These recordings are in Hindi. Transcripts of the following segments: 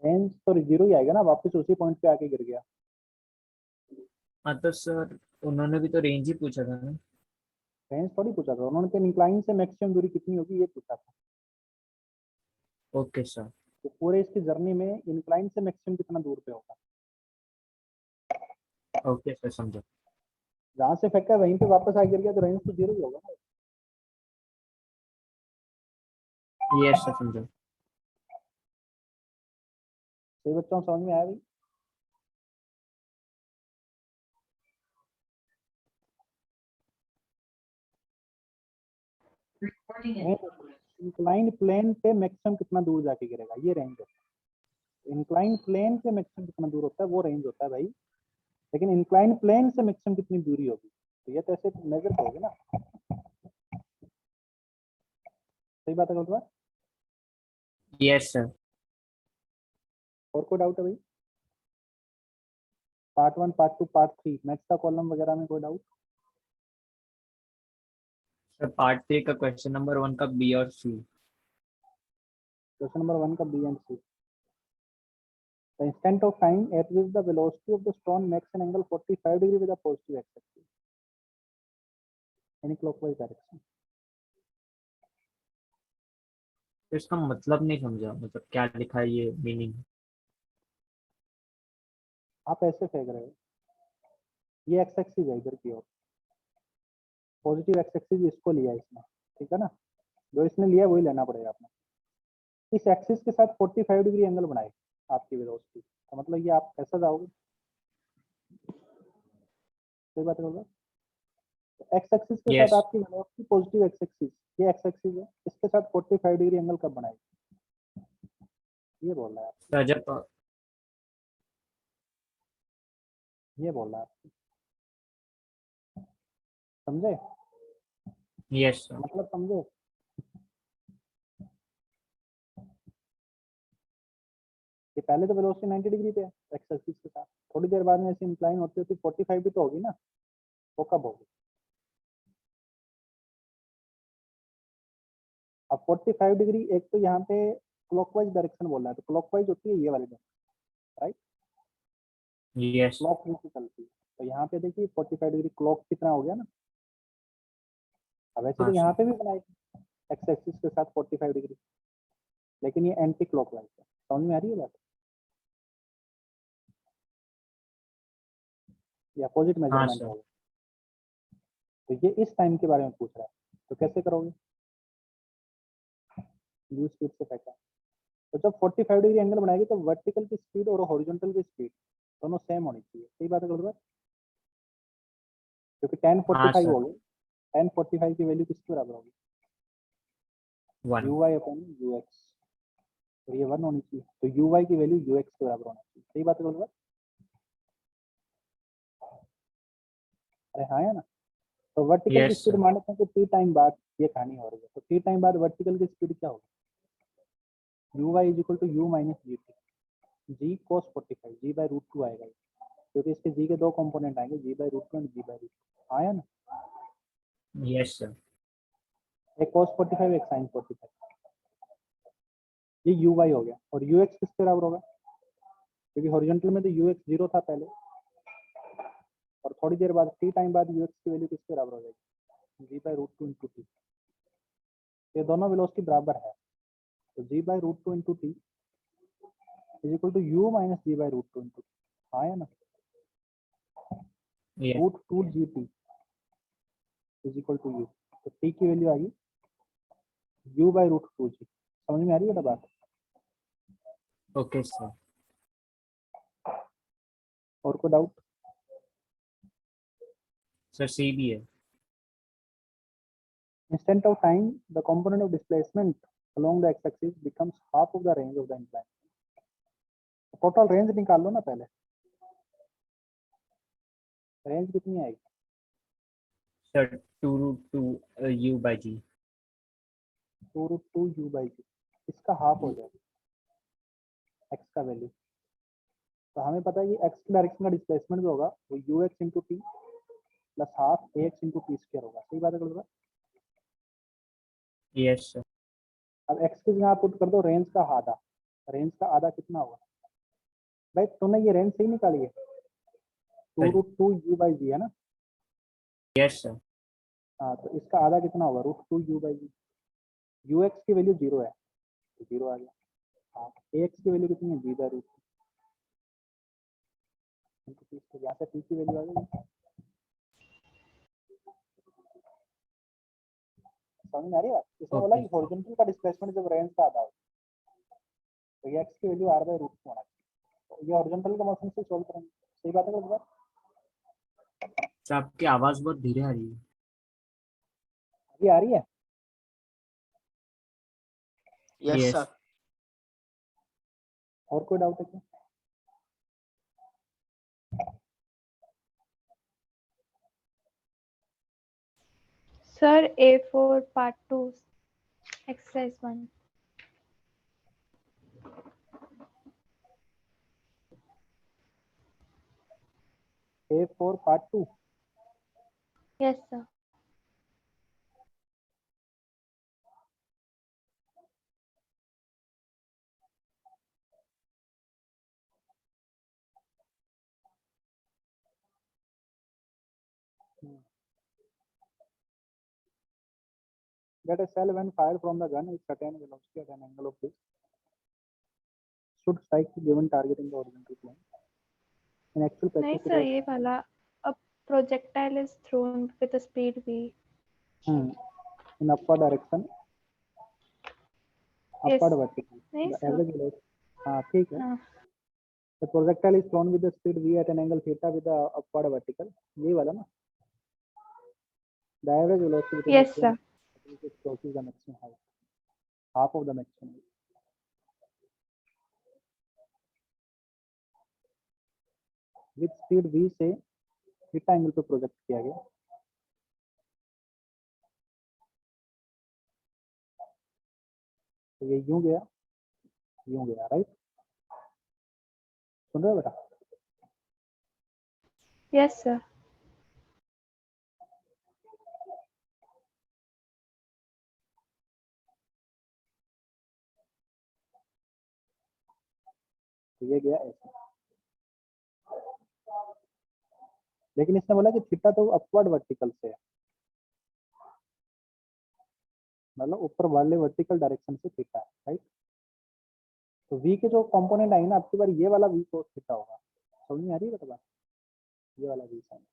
रेंज तो जीरो ही आएगा ना, वापस उसी पॉइंट पे आके गिर गया। हाँ तो सर उन्होंने भी तो रेंज ही पूछा था ना। रेंज थोड़ी पूछा था उन्होंने, तो इंक्लाइन से मैक्सिमम दूरी कितनी होगी ये पूछा था। Okay sir. तो पूरे इसकी जर्नी में इंक्लाइन से मैक्सिमम कितना दूर पे होगा। ओके सर समझो। जहां से फेंका वहीं पे वापस आ गिर गया तो रेंज तो जीरो ही होगा ना। यस सर समझो। सही बच्चों समझ में आया भाई। इंक्लाइन प्लेन पे मैक्सिमम कितना दूर जाके गिरेगा, ये रेंज होता है। इंक्लाइन प्लेन से मैक्सिमम कितना दूर होता है वो रेंज होता है भाई। लेकिन इंक्लाइन प्लेन से मैक्सिमम कितनी दूरी होगी, तो ये तो ऐसे मेजर करोगे ना। सही बात है गलत। Yes sir. और कोई डाउट है भाई। पार्ट 1 पार्ट 2 पार्ट 3 मैथ्स का कॉलम वगैरह में कोई डाउट। सर पार्ट 3 का क्वेश्चन नंबर 1 का बी और सी। क्वेश्चन नंबर 1 का B and C. The instant of time at which the velocity of the stone makes an angle 45 degree with a positive x-axis any clockwise direction। तो इसका मतलब नहीं समझा, मतलब क्या लिखा है ये मीनिंग। आप ऐसे फेंक रहे हो, ये एक्स एक्सिस है इधर की ओर, पॉजिटिव एक्स एक्सिस इसको लिया इसने, ठीक है ना। जो इसने लिया वही लेना पड़ेगा आपने। इस एक्सिस के साथ 45 डिग्री एंगल बनाए आपकी वेलोसिटी, तो मतलब ये आप ऐसा जाओगे। सही बात है। एक्स एक्सिस के साथ यस आपकी वेलोसिटी पॉजिटिव एक्स एक्सिस, ये एक्स एक्सिस है, इसके साथ 45 डिग्री एंगल कब बनाएगी, ये बोल रहा है आपको, सर जब ये बोल रहा है आपको। समझे, यस सर। मतलब समझे। ये पहले तो वेलोसिटी 90 डिग्री पे है एक्स एक्सिस के साथ, थोड़ी देर बाद में ऐसे इंक्लाइन होती होती 45 भी तो होगी ना, वो कब होगी। अब 45 डिग्री एक तो यहाँ पे क्लॉकवाइज डायरेक्शन बोल रहा है, तो क्लॉकवाइज होती है ये वाली डायरेक्शन, राइट। यस क्लॉक से चलती है, तो यहाँ पे देखिए 45 डिग्री क्लॉक कितना हो गया ना। अब वैसे तो हाँ यहाँ सर। पे भी बनाएगी एक्स एक्सिस के साथ 45 डिग्री, लेकिन ये एंटी क्लॉकवाइज है। समझ में आ रही है बात, ये अपोजिट हाँ मेजरमेंट सर। होगा। तो ये इस टाइम के बारे में पूछ रहा है, तो कैसे करोगे। यू स्पीड से फेंका, तो जब 45 डिग्री एंगल बनाएगी तो वर्टिकल की स्पीड और हॉरिजॉन्टल की स्पीड दोनों सेम होनी चाहिए। सही बात है गलत बात, क्योंकि टेन फोर्टी हाँ फाइव सर। हो गई, 1045 की वैल्यू किसके बराबर होगी, 1। U Y upon U X, और ये 1 होनी चाहिए, तो यू वाई की वैल्यू यू एक्स के बराबर होनी चाहिए। सही बात है गलत बात। अरे हाँ है ना। तो वर्टिकल की यस स्पीड सर। मान लेते हैं कि टी टाइम बाद ये कहानी हो रही है, तो टी टाइम बाद वर्टिकल की स्पीड क्या होगी, you Y is equal to u minus G T, ji cos 45 ji by root to आएगा ये, क्योंकि इसके जी के दो कंपोनेंट आएंगे, जी by root to and ji by root to, आया ना। Yes sir. एक cos 45 एक sin 45, ये यू वाई हो गया। और यू एक्स किसके बराबर होगा, क्योंकि हॉरिजॉन्टल में तो यू एक्स जीरो था पहले, और थोड़ी देर बाद टी टाइम बाद यू एक्स की वैल्यू किसके बराबर हो जाएगी, g by root two into t. ये दोनों वेलोसिटी बराबर है, तो g by root two into t is equal to u minus g by root two into t, आया ना। Yes root two g t is equal to u, तो टी की वैल्यू आ गई u by root two g. समझ में आ रही है बात। Okay sir. और कोई डाउट। सर सी भी है। Instant of time, the component of displacement along the x-axis becomes half of the range of the incline. Total range निकाल लो ना पहले, रेंज कितनी आएगी, sir 2√2 u by g. 2√2 u by g, इसका हाफ हो जाएगा एक्स का वैल्यू। तो हमें पता है कि एक्स की डायरेक्शन का डिस्प्लेसमेंट जो होगा वो you x into T plus half A x into T square होगा। सही बात है गलत बात। Yes sir. अब x की जगह आप पुट कर दो रेंज का आधा। रेंज का आधा कितना होगा भाई? तूने ये रेंज सही निकाली है, 2√2 u/g है ना? Yes sir. हाँ, तो इसका आधा कितना होगा? √2 u/g। ux की वैल्यू 0 है तो 0 आ गया। हाँ, ax की वैल्यू कितनी है? g/√2। तो यहाँ से t की वैल्यू आ गई। समझ में आ रही है बात? इसने बोला ओके। कि हॉरिजॉन्टल का डिस्प्लेसमेंट जब रेंज का आधा हो तो ये x की वैल्यू r/√2 होना चाहिए। तो ये हॉरिजॉन्टल का मोशन से सॉल्व करेंगे। सही बात है क्या बात? सर आपकी आवाज बहुत धीरे आ रही है। अभी आ रही है? Yes yes. सर। और कोई डाउट है क्या? Sir, A4 Part 2, Exercise 1. A4 Part 2। Yes, sir. That a shell when fired from the gun is certain velocity at an angle of this should strike the given target in the horizontal plane. In actual नहीं practice, sir, ये वाला a projectile is thrown with a speed v. in upward direction, Yes. upward vertical, नहीं the sir. average velocity. हाँ ठीक है। हाँ. The projectile is thrown with the speed v at an angle theta with the upward vertical. ये वाला ना? The average velocity between Yes, the two sir. is crosses the maximum height, half of the maximum height. With speed v से थीटा एंगल पे प्रोजेक्ट किया गया। तो ये यूं गया, राइट? सुन रहे हो बेटा? Yes, sir. तो ये गया ऐसे। लेकिन इसने बोला कि थीटा तो अपवर्ड वर्टिकल से है, मतलब ऊपर वाले वर्टिकल डायरेक्शन से थीटा है, राइट? तो v के जो कंपोनेंट आएंगे ना, आपकी बार ये वाला v cos थीटा होगा। समझ में आ रही है बेटा बात? ये वाला v साइन।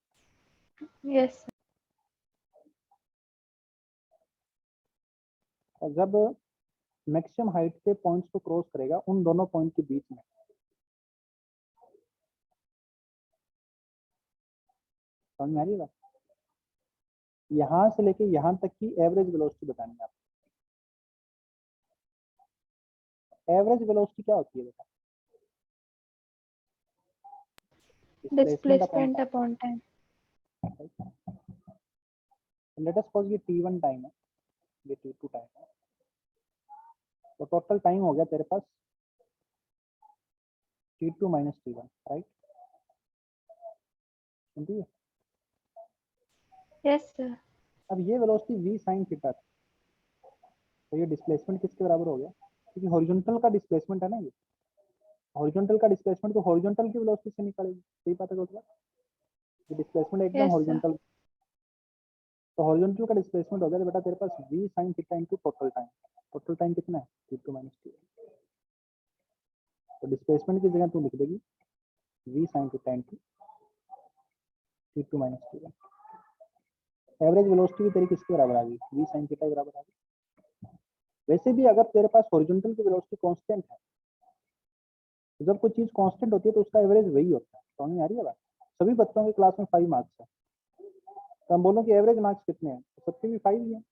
Yes, sir. और जब मैक्सिमम हाइट के पॉइंट्स को क्रॉस करेगा उन दोनों पॉइंट के बीच में, समझ में आ रही है बात? यहाँ से लेके यहाँ तक की एवरेज वेलोसिटी बतानी है आपको। एवरेज वेलोसिटी क्या होती है बेटा? Displacement upon time. Let us suppose ये t1 टाइम है, ये t2 टाइम है, तो टोटल टाइम हो गया तेरे पास t2 माइनस t1, राइट? समझिए? Yes, sir. अब ये वेलोसिटी v sin थीटा, तो ये डिस्प्लेसमेंट किसके बराबर हो गया? क्योंकि हॉरिजॉन्टल का डिस्प्लेसमेंट है ना ये। हॉरिजॉन्टल का डिस्प्लेसमेंट तो हॉरिजॉन्टल की वेलोसिटी से निकालेगी। सही बात है दोस्तों? ये डिस्प्लेसमेंट एकदम Yes, sir. हॉरिजॉन्टल, तो हॉरिजॉन्टल का डिस्प्लेसमेंट हो गया तो बेटा तेरे पास v sin theta into total time. Total time कितना है? t2 minus t1। तो डिस्प्लेसमेंट की जगह तू लिख देगी v sin theta into t2 minus t1। Average velocity भी तेरी किसके बराबर आ गई? v sin थीटा के बराबर आ गई। वैसे भी अगर तेरे पास हॉरिजॉन्टल की वेलोसिटी कांस्टेंट है, तो जब कोई चीज कांस्टेंट होती है तो उसका एवरेज वही होता है। समझ में आ रही है बात? सभी बच्चों के क्लास में 5 मार्क्स है, तो हम बोलो कि एवरेज मार्क्स कितने हैं, तो सबके भी 5 ही हैं,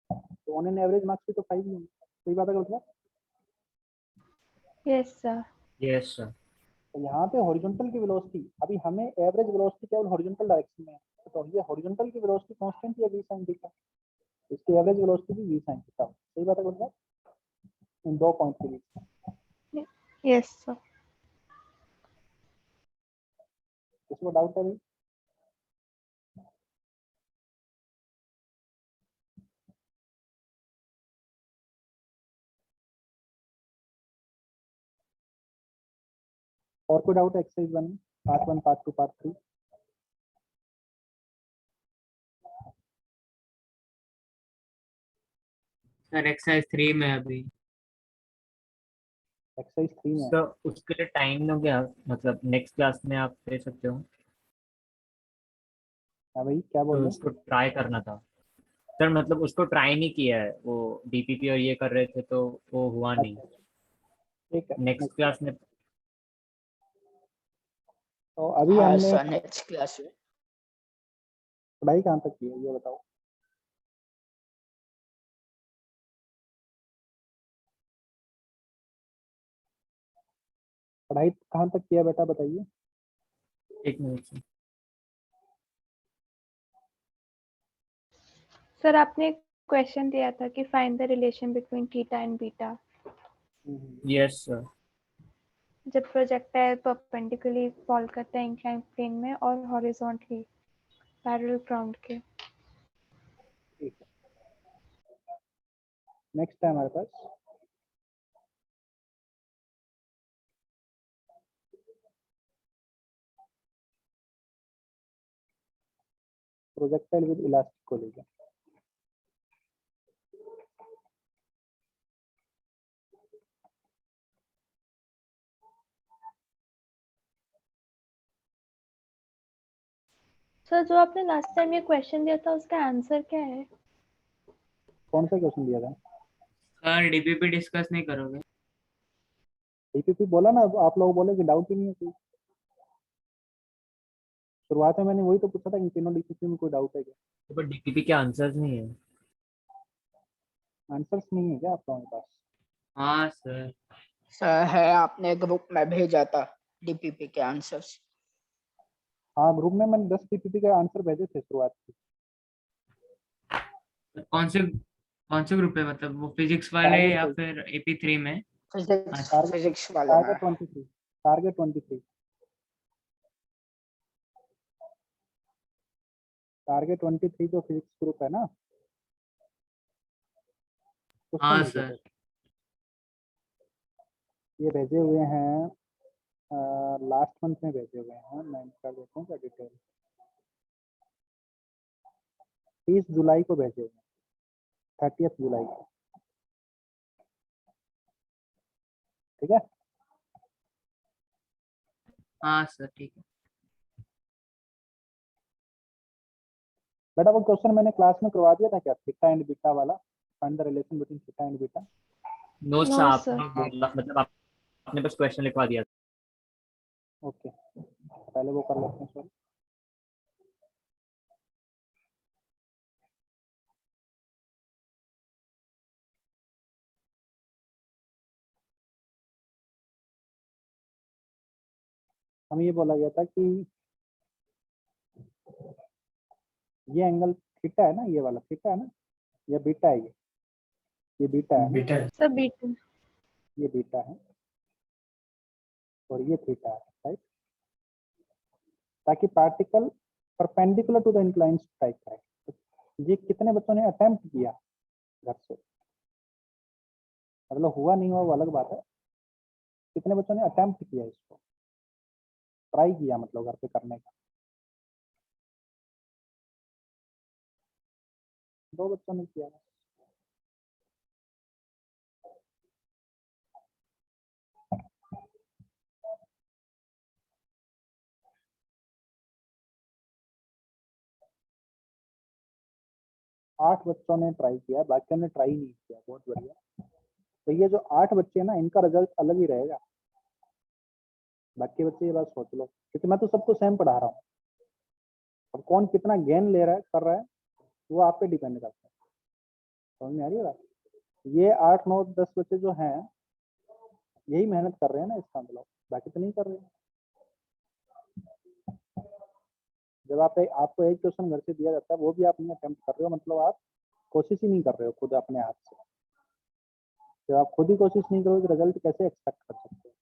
तो ऑन एन एवरेज मार्क्स भी तो 5 ही हैं। सही बात है गलत? Yes, sir. Yes sir. तो यहाँ पे हॉरिजॉन्टल की वेलोसिटी, अभी हमें एवरेज वेलोसिटी केवल हॉरिजॉन्टल डायरेक्शन में है, तो ये हॉरिजॉन्टल की वेलोसिटी कांस्टेंट है v sin थीटा, इसकी एवरेज वेलोसिटी भी v sin थीटा। सही बात है गलत? इन दो पॉइंट के बीच। Yes, sir. इसमें डाउट है भाई? और कोई डाउट है एक्सरसाइज 1 में, part 1, part 2, part 3? Sir exercise 3 में अभी। एक्सरसाइज 3 में सर उसके लिए टाइम लोगे आप, मतलब नेक्स्ट क्लास में आप दे सकते हो? हाँ भाई, क्या बोल तो रहे उसको ट्राई करना था सर, मतलब उसको ट्राई नहीं किया है, वो डीपीपी और ये कर रहे थे तो वो हुआ नहीं। हो? ठीक है, नेक्स्ट क्लास में तो अभी हाँ हमने सर नेक्स्ट क्लास में। पढ़ाई कहाँ तक की है ये बताओ? पढ़ाई कहाँ तक किया बेटा, बताइए। एक मिनट सर। सर आपने क्वेश्चन दिया था कि find the relation between theta and beta yes sir. जब प्रोजेक्टाइल परपेंडिकुलरली फॉल करता है इंक्लाइन प्लेन में और हॉरिजॉन्टली पैरेलल ग्राउंड के। ठीक है, नेक्स्ट है हमारे पास projectile with elastic collision. Sir जो आपने लास्ट टाइम ये क्वेश्चन दिया था उसका आंसर क्या है? कौन सा क्वेश्चन दिया था? सर डीपीपी डिस्कस नहीं करोगे? डीपीपी बोला ना, आप लोग बोले कि डाउट ही नहीं है कोई। शुरुआत में मैंने वही तो पूछा था कि तीनों डीपीपी में कोई डाउट है क्या? पर डीपीपी के आंसर्स नहीं है। आंसर्स नहीं है क्या आप लोगों के पास? हाँ सर। सर है, आपने ग्रुप में भेजा था डीपीपी के आंसर्स। हाँ, ग्रुप में मैंने 10 डीपीपी के आंसर भेजे थे शुरुआत की। कौन से ग्रुप पे, मतलब वो फिजिक्स वाले या टारगेट फिर AP3 में? फिजिक्स अच्छा। फिजिक्स वाले में। टारगेट 23, टारगेट 23, टारगेट 23 जो फिजिक्स ग्रुप है ना, उसमें हाँ भेजे सर। थे। ये भेजे हुए हैं लास्ट मंथ में भेजे हुए हैं। मैं इनका देखूँ क्या डिटेल, 30 जुलाई को भेजे हुए हैं, 30 जुलाई को। ठीक है, हाँ सर ठीक है। बेटा वो क्वेश्चन मैंने क्लास में करवा दिया था क्या, थीटा एंड बीटा वाला, find the relation between theta and beta? No No, सर, sir. आपने बोला मतलब आपने बस क्वेश्चन लिखवा दिया। ओके, पहले वो कर लेते हैं। सॉरी, हमें ये बोला गया था कि ये एंगल थीटा है ना, ये वाला थीटा है ना, या बीटा है? ये बीटा है ना? Sir beta. ये बीटा है और ये थीटा है, राइट? ताकि particle perpendicular to the inclined strike करे। तो ये कितने बच्चों ने अटेम्प्ट किया घर से? मतलब हुआ नहीं हुआ वो अलग बात है, कितने बच्चों ने अटेम्प्ट किया इसको, ट्राई किया मतलब घर पे करने का? 2 बच्चों ने किया। आठ बच्चों ने ट्राई किया, बाकियों ने ट्राई नहीं किया। बहुत बढ़िया। तो ये जो 8 बच्चे हैं ना, इनका रिजल्ट अलग ही रहेगा। बाकी बच्चे ये बात सोच लो, क्योंकि मैं तो सबको सेम पढ़ा रहा हूँ। अब कौन कितना गेन ले रहा है, कर रहा है, वो आप पे डिपेंड करता है। समझ में आ रही है बात? ये 8, 9, 10 बच्चे जो हैं, यही मेहनत कर रहे हैं ना इसका मतलब, बाकी तो नहीं कर रहे हैं। जब आपको एक क्वेश्चन घर से दिया जाता है, वो भी आप नहीं अटेम्प्ट कर रहे हो, मतलब आप कोशिश ही नहीं कर रहे हो खुद अपने हाथ से। जब आप खुद ही कोशिश नहीं करोगे तो रिजल्ट कैसे एक्सपेक्ट कर सकते हो?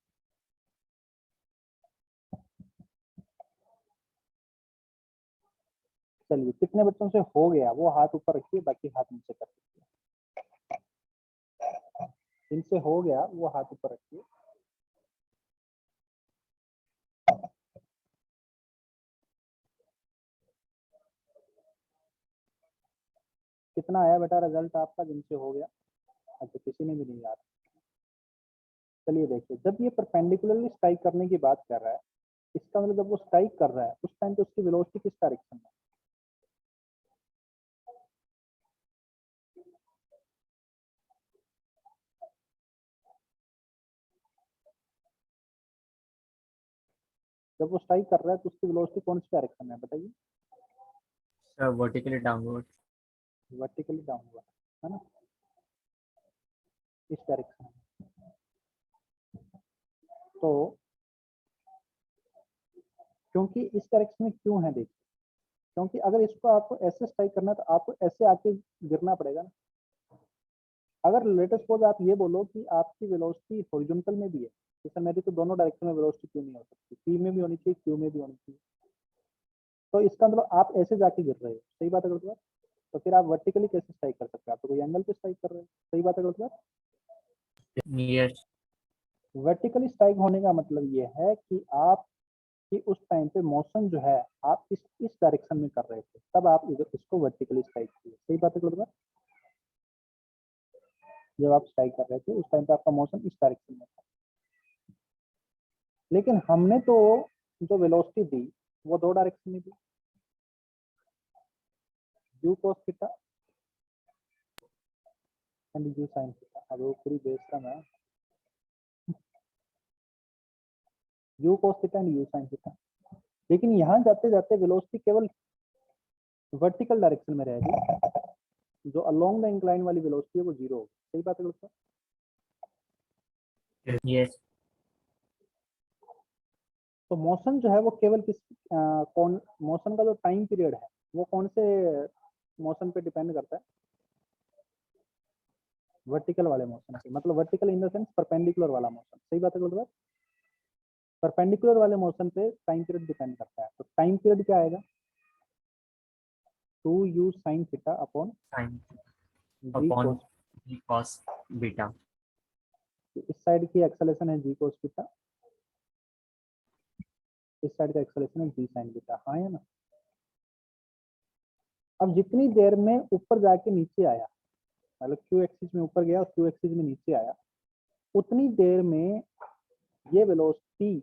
चलिए, कितने बच्चों से हो गया वो हाथ ऊपर रखिए, बाकी हाथ नीचे कर दीजिए। इनसे हो गया वो हाथ ऊपर रखिए। कितना आया बेटा रिजल्ट आपका जिनसे हो गया? अच्छा किसी ने भी नहीं याद। चलिए देखिए, जब ये परपेंडिकुलरली स्ट्राइक करने की बात कर रहा है, इसका मतलब जब वो स्ट्राइक कर रहा है उस टाइम पे उसकी वेलोसिटी किस डायरेक्शन में? जब वो स्ट्राइक कर रहा है तो उसकी वेलोसिटी कौन सी डायरेक्शन में है बताइए? Sir vertically downward. Vertically downward, है ना, इस डायरेक्शन में। तो क्योंकि इस डायरेक्शन में क्यों है देखिए, क्योंकि अगर इसको आपको ऐसे स्ट्राइक करना है तो आपको ऐसे आके गिरना पड़ेगा ना। अगर लेटेस्ट सपोज आप ये बोलो कि आपकी वेलोसिटी हॉरिजॉन्टल में भी है, जैसे मेरी तो दोनों डायरेक्शन में वेलोसिटी क्यों नहीं हो सकती, पी में भी होनी चाहिए, क्यू में भी होनी चाहिए। तो इसका मतलब आप ऐसे जाके गिर रहे हो, सही बात है गलत बात? तो फिर आप वर्टिकली कैसे स्ट्राइक कर सकते हैं? आप तो कोई एंगल पे स्ट्राइक कर रहे हो, सही बात है गलत बात? यस। वर्टिकली स्ट्राइक होने का मतलब ये है कि आप कि उस टाइम पे मोशन जो है आप इस डायरेक्शन में कर रहे थे, तब आप इधर इसको वर्टिकली स्ट्राइक किए, सही बात है गलत बात? जब आप स्ट्राइक कर रहे थे उस टाइम पे आपका मोशन इस डायरेक्शन में था, लेकिन हमने तो जो वेलोसिटी दी वो दो डायरेक्शन में दी, u cos theta and u sin theta. अब वो पूरी बेस का मैं u cos theta and u sin theta, लेकिन यहाँ जाते जाते वेलोसिटी केवल वर्टिकल डायरेक्शन में रहेगी, जो अलोंग द इंक्लाइन वाली वेलोसिटी है वो जीरो होगी, सही बात है गलत बात? यस। तो मोशन जो है वो केवल कौन मोशन का जो टाइम पीरियड है वो कौन से मोशन पे डिपेंड करता है? वर्टिकल वाले मोशन पे, मतलब vertical in the sense perpendicular वाला मोशन, सही बात है गलत बात? परपेंडिकुलर वाले मोशन पे टाइम पीरियड डिपेंड करता है, तो टाइम पीरियड क्या आएगा? 2u sin theta upon sine g upon cos। जी कॉस बीटा। इस साइड की एक्सेलेरेशन है g cos थीटा, इस साइड का एक्सेलेरेशन है g sin थीटा, हाँ या ना? अब जितनी देर में ऊपर जाके नीचे आया, मतलब क्यू एक्सिस में ऊपर गया और क्यू एक्सिस में नीचे आया, उतनी देर में ये वेलोसिटी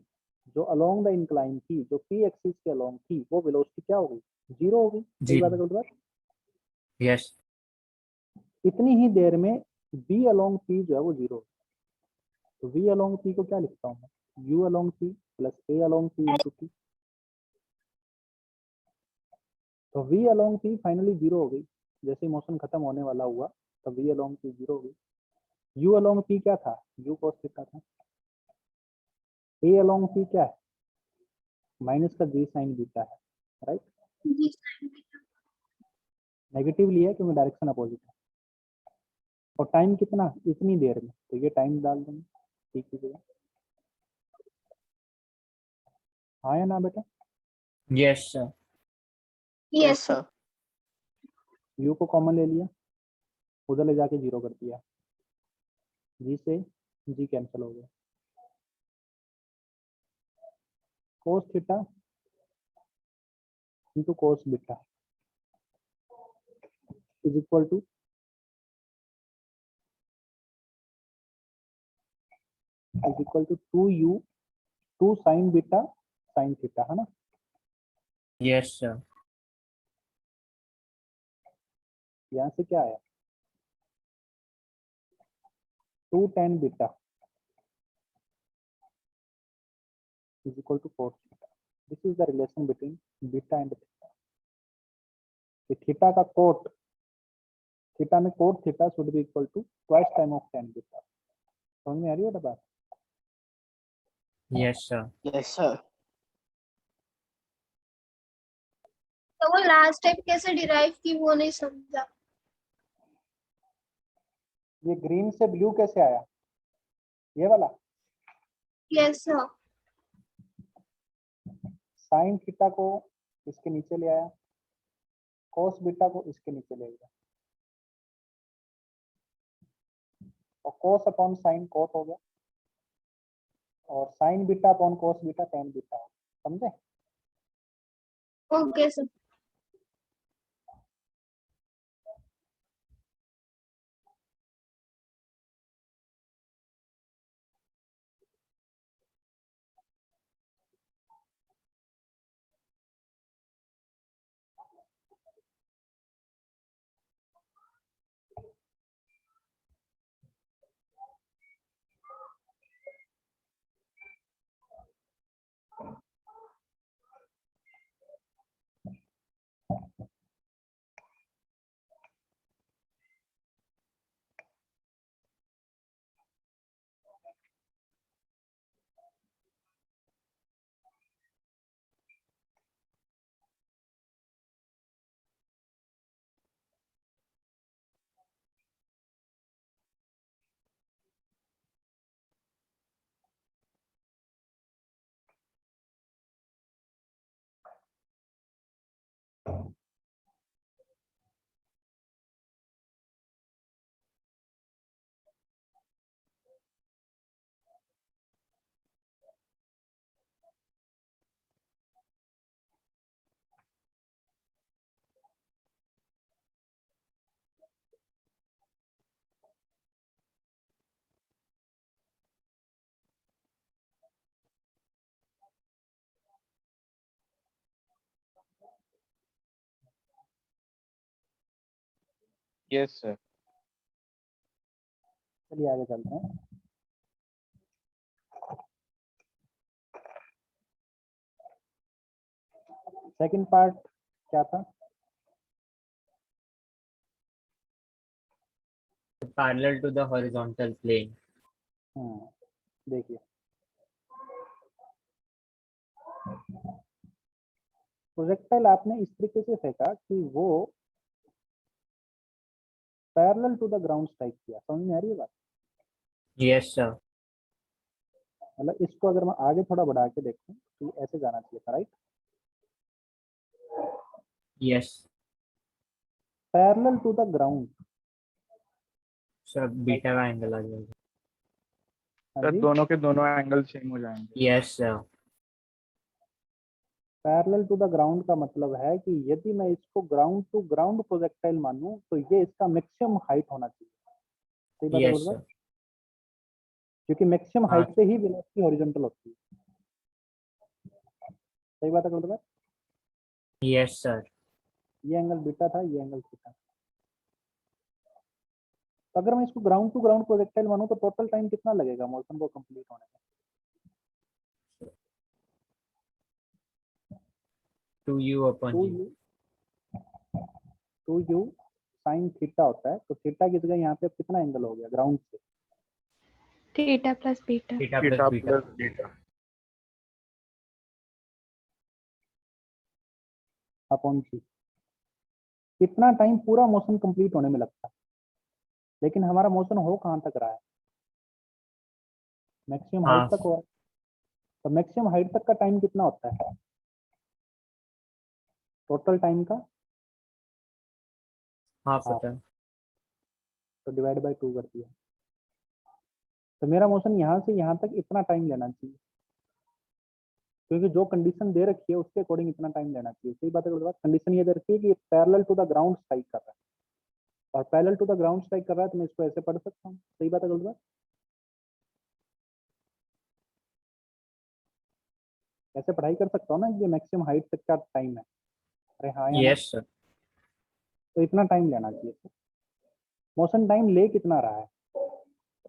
जो अलोंग द इंक्लाइन थी, जो पी एक्सिस के अलोंग थी, वो वेलोसिटी क्या हो गई? जीरो हो गई, सही बात है गलत बात? यस। इतनी ही देर में बी अलोंग पी जो है वो जीरो, तो वी अलोंग पी को क्या लिखता हूँ मैं? U along p plus a along p into p. तो v along p finally zero हो गई, जैसे मोशन खत्म होने वाला हुआ तो वी अलोंग पी जीरो हो गई। यू अलोंग पी क्या था? यू कॉस थीटा था। ए अलोंग पी क्या है? माइनस का जी साइन बीटा है, राइट? नेगेटिव लिया है क्योंकि डायरेक्शन अपोजिट है। और टाइम कितना? इतनी देर में, तो ये टाइम डाल देंगे ठीक की जगह, हाँ या ना बेटा? Yes sir. Yes sir. You को कॉमन ले लिया, उधर ले जाके जीरो कर दिया, जी से जी कैंसिल हो गया। Cos theta into cos beta is equal to two u two sine beta sine theta, है ना? Yes sir. यहाँ से क्या आया? Two tan beta is equal to cos theta. This is the relation between beta and theta. Theta का कोट, थीटा में cot theta should be equal to twice time of tan beta. समझ में आ रही है बात? Yes sir. Yes sir. तो वो लास्ट टाइम कैसे डिराइव की वो नहीं समझा। ये ग्रीन से ब्लू कैसे आया? ये वाला यस सर। साइन थीटा को इसके नीचे ले आया, कोस बीटा को इसके नीचे ले गया, और कोस अपॉन साइन कोट हो गया, और sine beta upon cos beta tan beta हो गया। समझे? Okay sir. Yes sir. चलिए आगे चलते हैं। सेकंड पार्ट क्या था? Parallel to the horizontal plane. देखिए प्रोजेक्टाइल आपने इस तरीके से फेंका कि वो parallel to the ground strike किया। समझ में आ रही है बात? Yes sir. मतलब इसको अगर मैं आगे थोड़ा बढ़ा के देखूं तो ये ऐसे जाना चाहिए था, right? Yes parallel to the ground. Sir, beta का एंगल आ जाएगा। हाँ सर जी, दोनों के दोनों एंगल सेम हो जाएंगे। Yes sir. Parallel to the ground का मतलब है कि यदि मैं इसको ग्राउंड टू ग्राउंड प्रोजेक्टाइल मानूं तो ये इसका मैक्सिमम हाइट होना चाहिए। सही बात है यस गुरुदेव? सर। क्योंकि मैक्सिमम हाँ हाइट पे ही वेलोसिटी हॉरिजॉन्टल होती है। सही बात है गुरुदेव? Yes sir. ये एंगल बीटा था, ये एंगल थीटा। तो अगर मैं इसको ग्राउंड टू ग्राउंड प्रोजेक्टाइल मानूं तो टोटल टाइम कितना लगेगा मोशन को कंप्लीट होने में? 2u upon two g। U two you sine theta होता है, तो थीटा की जगह यहाँ पे अब कितना एंगल हो गया ग्राउंड से? Theta plus beta. Theta plus theta beta. Plus beta upon g. कितना टाइम पूरा मोशन कंप्लीट होने में लगता है? लेकिन हमारा मोशन हो कहाँ तक रहा है? मैक्सिमम हाइट हाँ तक हो रहा है। तो मैक्सिमम हाइट तक का टाइम कितना होता है टोटल टाइम का? हाँ हाफ। पता है। तो डिवाइड बाय 2 कर दिया। तो मेरा मोशन यहाँ से यहाँ तक इतना टाइम लेना चाहिए, क्योंकि जो कंडीशन दे रखी है उसके अकॉर्डिंग इतना टाइम लेना चाहिए। सही बात है गुरुदेव? कंडीशन ये दे रखी है कि parallel to the ground strike कर रहा है, और parallel to the ground strike कर रहा है तो मैं इसको ऐसे पढ़ सकता हूँ। सही बात है गुरुदेव? ऐसे पढ़ाई कर सकता हूँ ना, ये मैक्सिमम हाइट तक का टाइम है। अरे हाँ या ना? Yes sir. तो इतना टाइम लेना चाहिए। मोशन टाइम ले कितना रहा है?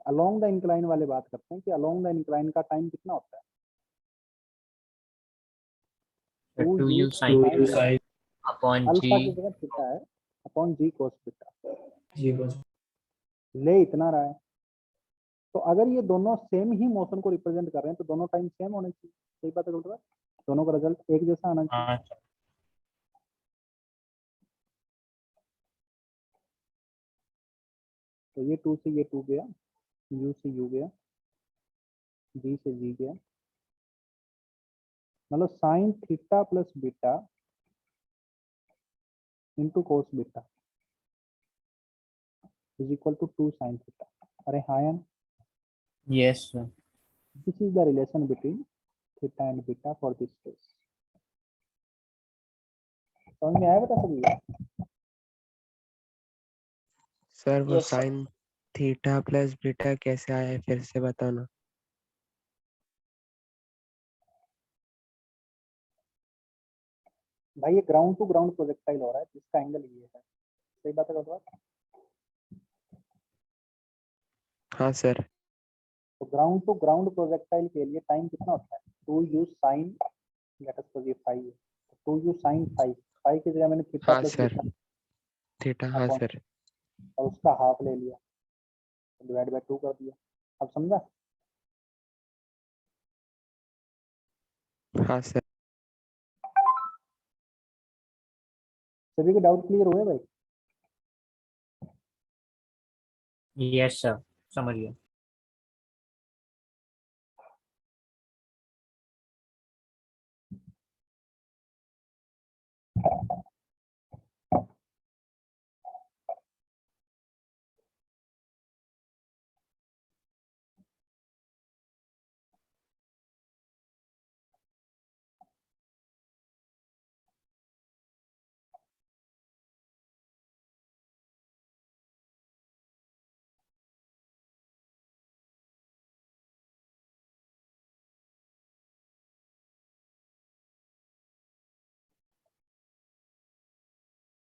अलोंग द इंक्लाइन वाले बात करते हैं कि अलोंग द इंक्लाइन का टाइम कितना होता है? 2u two sin U sine upon g। Alpha की जगह थीटा है अपॉन जी कोस थीटा। ले इतना रहा है, तो अगर ये दोनों सेम ही मोशन को रिप्रेजेंट कर रहे हैं तो दोनों टाइम सेम होने चाहिए। सही बात है गुरुदेव? दोनों का रिजल्ट एक जैसा आना चाहिए। हाँ तो ये 2 से ये 2 गया, यू से यू गया, जी से जी गया। मतलब sine theta plus beta into cos beta is equal to 2 sine theta. अरे हाँ यार, yes sir. This is the relation between theta and beta for this case. समझ में आया बेटा सभी? सर वो yes sir. Sine theta plus beta कैसे आया है फिर से बताना। भाई ये ग्राउंड टू ग्राउंड प्रोजेक्टाइल हो रहा है जिसका एंगल ये है। सही बात है गुरुदेव? हाँ सर। तो ग्राउंड टू ग्राउंड प्रोजेक्टाइल के लिए टाइम कितना होता है? 2u sign, let us suppose ये 5 है, तो 2u साइन 5, 5 की जगह मैंने थीटा हाँ प्लस सर। बीटा थीटा हाँ अपॉन, सर। और उसका हाफ ले लिया, डिवाइड बाय 2 कर दिया। अब समझा? हाँ सर। सभी के डाउट क्लियर हुए भाई? यस सर, समझ गया।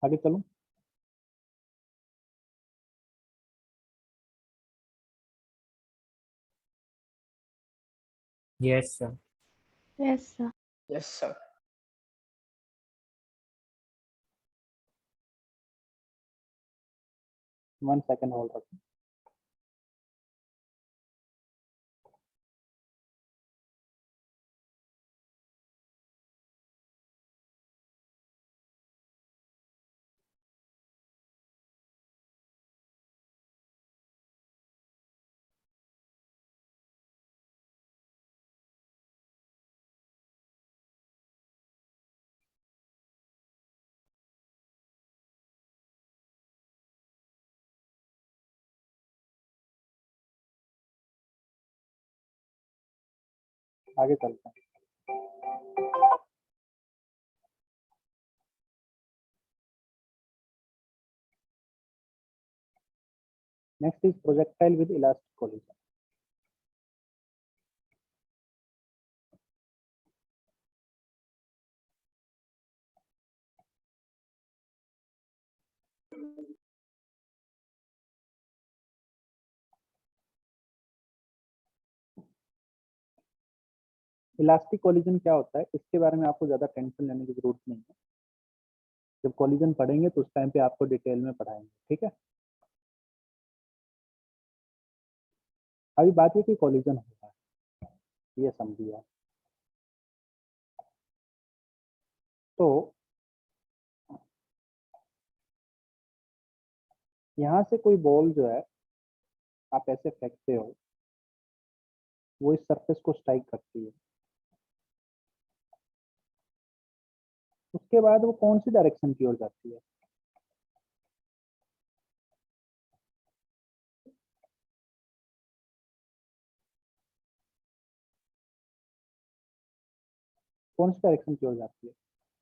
आगे चलूं? Yes sir. Yes, sir. Yes sir. 1 second hold रखें। आगे चलते हैं। Next is projectile with elastic collision. Elastic collision क्या होता है, इसके बारे में आपको ज्यादा टेंशन लेने की जरूरत नहीं है। जब कोलिजन पढ़ेंगे तो उस टाइम पे आपको डिटेल में पढ़ाएंगे, ठीक है। अभी बात ये कि कोलिजन होता है, ये समझिए। तो यहाँ से कोई बॉल जो है आप ऐसे फेंकते हो, वो इस सरफेस को स्ट्राइक करती है। उसके बाद वो कौन सी डायरेक्शन की ओर जाती है? कौन सी डायरेक्शन की ओर जाती है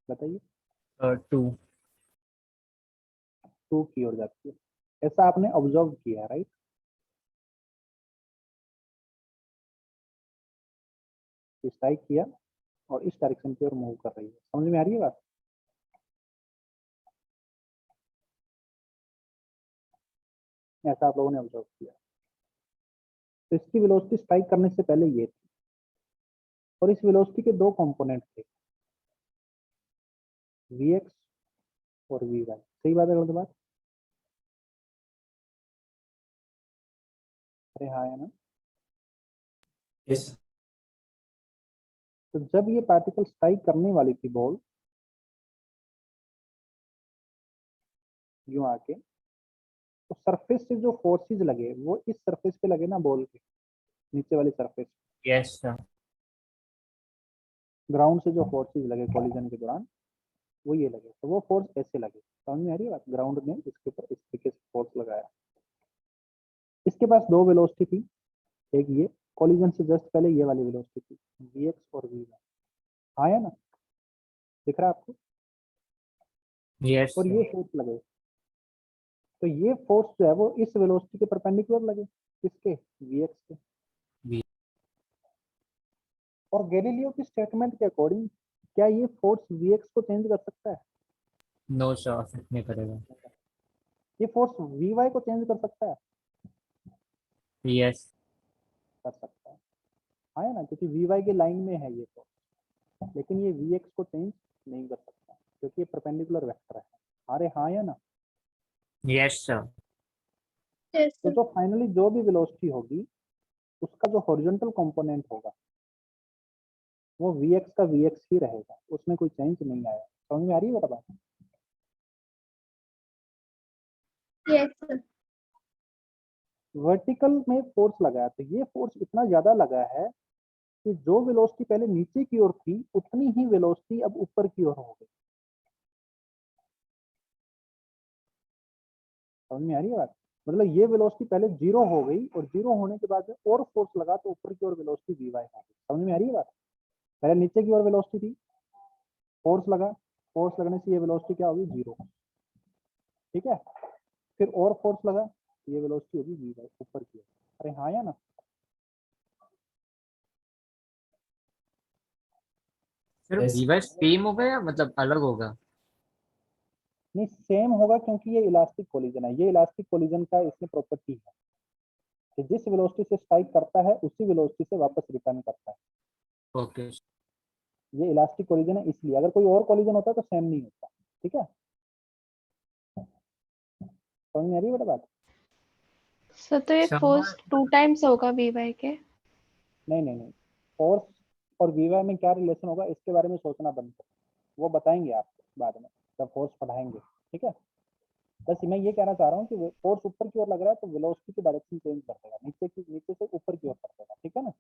बताइए? 2। 2 की ओर जाती है। ऐसा आपने ऑब्जर्व किया, राइट? स्ट्राइक किया और इस डायरेक्शन की ओर मूव कर रही है। समझ में आ रही है बात? ऐसा आप लोगों ने ऑब्जर्व किया। तो इसकी वेलोसिटी स्ट्राइक करने से पहले ये थी, और इस वेलोसिटी के दो कंपोनेंट थे, vx और vy। सही बात है गलत बात? अरे हाँ है ना? यस। तो जब ये पार्टिकल स्ट्राइक करने वाली थी बॉल, यूं आके, तो सरफेस से जो फोर्सेस लगे वो इस सरफेस पे लगे ना, बॉल के नीचे वाली सरफेस। Yes sir. ग्राउंड से जो फोर्सेस लगे कोलिजन के दौरान, वो ये लगे। तो वो फोर्स ऐसे लगे। समझ में आ रही है बात? ग्राउंड ने इसके ऊपर इस तरीके से फोर्स लगाया। इसके पास दो वेलोसिटी थी, एक ये कोलिजन से जस्ट पहले ये वाली वेलोसिटी थी, vx और vy। हाँ है ना? दिख रहा है आपको? यस और ये सर। फोर्स लगे, तो ये फोर्स जो है वो इस वेलोसिटी के परपेंडिकुलर लगे, किसके? vx के। V। और गैलीलियो की स्टेटमेंट के अकॉर्डिंग क्या ये फोर्स vx को चेंज कर सकता है? नो सर, अफेक्ट नहीं करेगा। ये फोर्स vy को चेंज कर सकता है? यस। कर सकता है। हाँ है ना? क्योंकि vy के लाइन में है ये फोर्स, लेकिन ये vx को चेंज नहीं कर सकता क्योंकि ये परपेंडिकुलर वेक्टर है। अरे हाँ या ना? Yes sir. yes तो sir. जो फाइनली जो भी वेलोसिटी होगी, उसका जो हॉरिजॉन्टल कंपोनेंट होगा वो vx का vx ही रहेगा, उसमें कोई चेंज नहीं आया। समझ में आ रही है मेरा बात? yes sir. वर्टिकल में फोर्स लगा है, तो ये फोर्स इतना ज्यादा लगा है कि जो वेलोसिटी पहले नीचे की ओर थी उतनी ही वेलोसिटी अब ऊपर की ओर हो गई। समझ में आ रही है बात? मतलब ये वेलोसिटी पहले 0 हो गई, और 0 होने के बाद में और फोर्स लगा तो ऊपर की ओर वेलोसिटी vy हो गई। समझ में आ रही है बात? पहले नीचे की ओर वेलोसिटी थी, फोर्स लगा, फोर्स लगने से ये वेलोसिटी क्या होगी? 0। ठीक है? फिर और फोर्स लगा, ये वेलोसिटी होगी vy ऊपर की ओर। अरे हाँ या ना? सिर्फ Yes. वी सेम होगा या मतलब अलग होगा? नहीं, सेम होगा क्योंकि ये इलास्टिक कोलिजन है। ये इलास्टिक कोलिजन का इसमें प्रॉपर्टी है कि जिस वेलोसिटी से स्ट्राइक करता है उसी वेलोसिटी से वापस रिटर्न करता है। ओके। ये इलास्टिक कोलिजन है इसलिए, अगर कोई और कोलिजन होता तो सेम नहीं होता। ठीक है, समझ में आ रही है बेटा बात? सो तो ये फोर्स 2 टाइम्स होगा वी बाई के। नहीं नहीं नहीं, फोर्स और वीवाई में क्या रिलेशन होगा इसके बारे में सोचना बंद करो, वो बताएंगे आपको बाद में जब फोर्स पढ़ाएंगे। ठीक है, बस मैं ये कहना चाह रहा हूँ कि फोर्स ऊपर की ओर लग रहा है तो वेलोसिटी की डायरेक्शन चेंज कर देगा, नीचे से ऊपर की ओर कर देगा। ठीक है ना?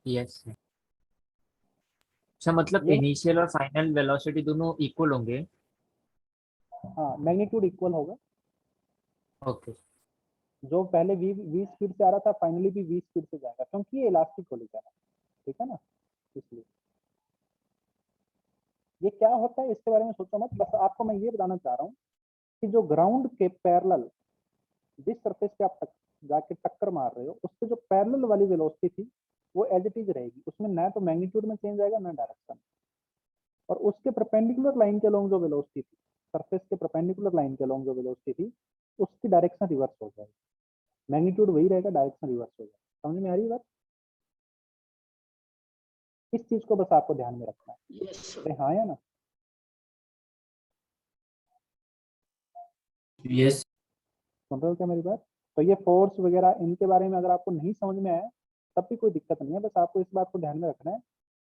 यस। अच्छा, मतलब ये इनिशियल और फाइनल वेलोसिटी दोनों इक्वल होंगे। हाँ, मैग्नीट्यूड इक्वल होगा। ओके। जो पहले वी स्पीड से आ रहा था फाइनली भी वी स्पीड से जाएगा, क्योंकि ये इलास्टिक कोलिजन है। ठीक है ना? इसलिए ये क्या होता है इसके बारे में सोचो मत, बस आपको मैं ये बताना चाह रहा हूँ कि जो ग्राउंड के पैरेलल जिस सरफेस पे आप जाके टक्कर मार रहे हो उसके जो पैरेलल वाली वेलोसिटी थी वो एज इट इज रहेगी, उसमें ना तो मैग्नीट्यूड में चेंज आएगा ना डायरेक्शन। और उसके परपेंडिकुलर लाइन के अलोंग जो वेलोसिटी थी, सरफेस के परपेंडिकुलर लाइन के अलोंग जो वेलोसिटी थी उसकी डायरेक्शन रिवर्स हो जाएगी। मैग्नीट्यूड वही रहेगा, डायरेक्शन रिवर्स हो जाएगा। समझ में आ रही है बात? इस चीज को बस आपको ध्यान में रखना है। यस अरे हाँ या ना? Yes. सुन रहे हो क्या मेरी बात? तो ये फोर्स वगैरह इनके बारे में अगर आपको नहीं समझ में आया तब भी कोई दिक्कत नहीं है, बस आपको इस बात को ध्यान में रखना है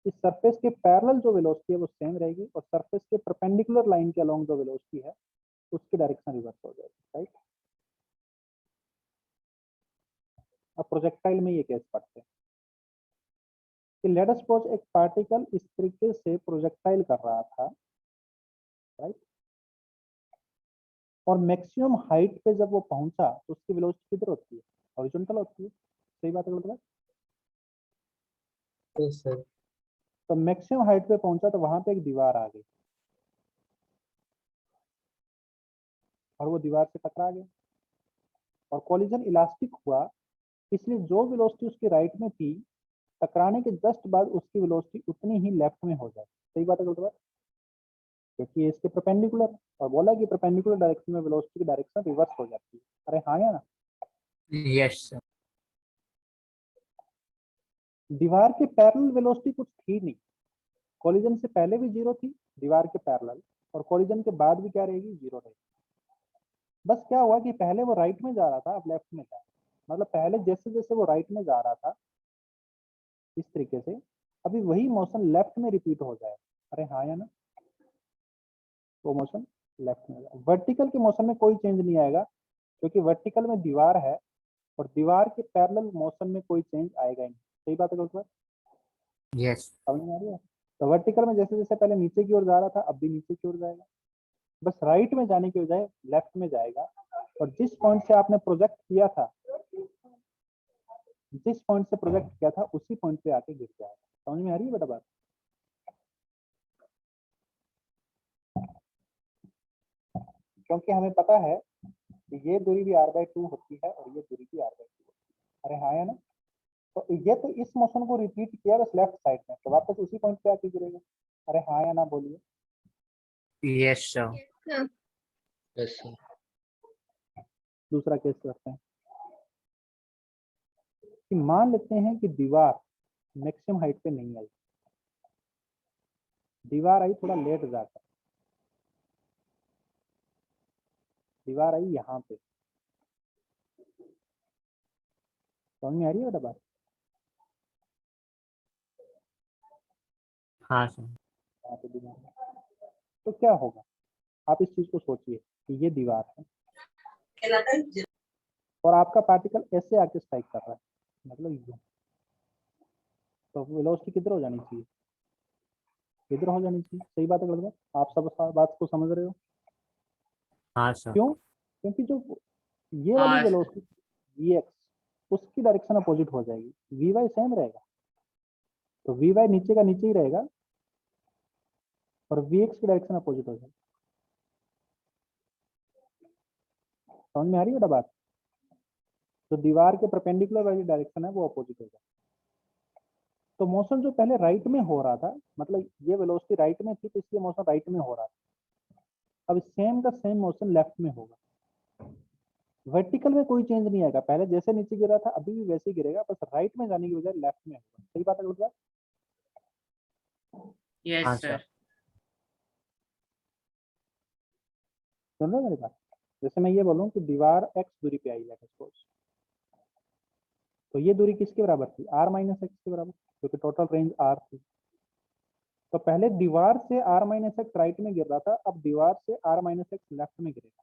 कि सरफेस के पैरेलल जो वेलोसिटी है वो सेम रहेगी और सरफेस के परपेंडिकुलर लाइन के अलोंग जो वेलोसिटी है उसकी डायरेक्शन रिवर्स हो जाएगी। राइट? अब प्रोजेक्टाइल में ये केस पढ़ते हैं कि लेट अस सपोज एक पार्टिकल इस तरीके से प्रोजेक्टाइल कर रहा था, राइट? और मैक्सिमम हाइट पे जब वो पहुंचा तो उसकी वेलोसिटी किधर होती है? हॉरिजॉन्टल होती है। सही बात है गलत? Yes, sir. तो मैक्सिमम हाइट पे पहुंचा तो वहां पे एक दीवार आ गई और वो दीवार से टकरा गया और कॉलिजन इलास्टिक हुआ, इसलिए जो वेलोसिटी उसकी राइट में थी टकराने के जस्ट बाद उसकी वेलोसिटी उतनी ही लेफ्ट में हो जाए। सही बात है गलत बात? क्योंकि इसके परपेंडिकुलर, और बोला कि परपेंडिकुलर डायरेक्शन में वेलोसिटी की डायरेक्शन रिवर्स हो जाती है। अरे हाँ या ना? Yes sir. दीवार के पैरेलल वेलोसिटी कुछ थी नहीं, कॉलिजन से पहले भी जीरो थी दीवार के पैरेलल और कॉलिजन के बाद भी क्या रहेगी? जीरो रहेगी। बस क्या हुआ कि पहले वो राइट में जा रहा था अब लेफ्ट में जा रहा है, मतलब पहले जैसे जैसे वो राइट में जा रहा था इस तरीके से अभी वही मोशन लेफ्ट में रिपीट हो जाए। अरे हाँ या ना? वो मोशन लेफ्ट में जाए। वर्टिकल के मोशन में कोई चेंज नहीं आएगा क्योंकि वर्टिकल में दीवार है और दीवार के पैरेलल मोशन में कोई चेंज आएगा ही नहीं। सही बात है गलत? यस। समझ में आ रही है? तो वर्टिकल में जैसे जैसे पहले नीचे की ओर जा रहा था अब भी नीचे की ओर जाएगा, बस राइट में जाने की बजाय लेफ्ट में जाएगा और जिस पॉइंट से आपने प्रोजेक्ट किया था, जिस पॉइंट से प्रोजेक्ट किया था उसी पॉइंट पे आके गिर जाएगा। समझ में आ रही है बेटा बात? क्योंकि हमें पता है कि ये दूरी भी r/2 होती है और ये दूरी भी r/2 होती है। अरे हाँ या ना? तो ये तो इस मोशन को रिपीट किया बस लेफ्ट साइड में, तो वापस उसी पॉइंट पे आके गिरेगा। अरे हाँ या ना बोलिए? Yes sir. Yes, sir. दूसरा केस करते हैं कि मान लेते हैं कि दीवार मैक्सिमम हाइट पे नहीं आई, दीवार आई थोड़ा लेट जाकर, दीवार आई यहाँ पे। समझ में आ रही है बेटा बात? हाँ सर। यहाँ पे दीवार है। तो क्या होगा? आप इस चीज को सोचिए कि ये दीवार है और आपका पार्टिकल ऐसे आके स्ट्राइक कर रहा है, मतलब ये, तो वेलोसिटी किधर हो जानी चाहिए? इधर हो जानी चाहिए। सही बात है गलत बात? आप सब बात को समझ रहे हो? हाँ सर। क्यों? क्योंकि जो ये वाली हाँ वेलोसिटी vx उसकी डायरेक्शन अपोजिट हो जाएगी, vy सेम रहेगा, तो vy नीचे का नीचे ही रहेगा और vx की डायरेक्शन अपोजिट हो जाएगी। समझ में आ रही है बेटा बात? तो दीवार के परपेंडिकुलर वाली डायरेक्शन है वो अपोजिट हो जाएगी। तो मोशन जो पहले राइट में हो रहा था, मतलब ये वेलोसिटी राइट में थी तो इसलिए मोशन राइट में हो रहा था, अब सेम का सेम मोशन लेफ्ट में होगा। वर्टिकल में कोई चेंज नहीं आएगा, पहले जैसे नीचे गिरा था अभी भी वैसे ही गिरेगा, बस राइट में जाने की बजाय लेफ्ट में होगा। सही बात है गलत बात? यस हाँ सर। सर। सुन रहे हो मेरी बात? जैसे मैं ये बोलूँ कि दीवार x दूरी पे आई है सपोज, तो ये दूरी किसके बराबर थी? r माइनस एक्स के बराबर, क्योंकि टोटल रेंज r थी। तो पहले दीवार से r माइनस एक्स राइट में गिर रहा था, अब दीवार से r माइनस एक्स लेफ्ट में गिरेगा।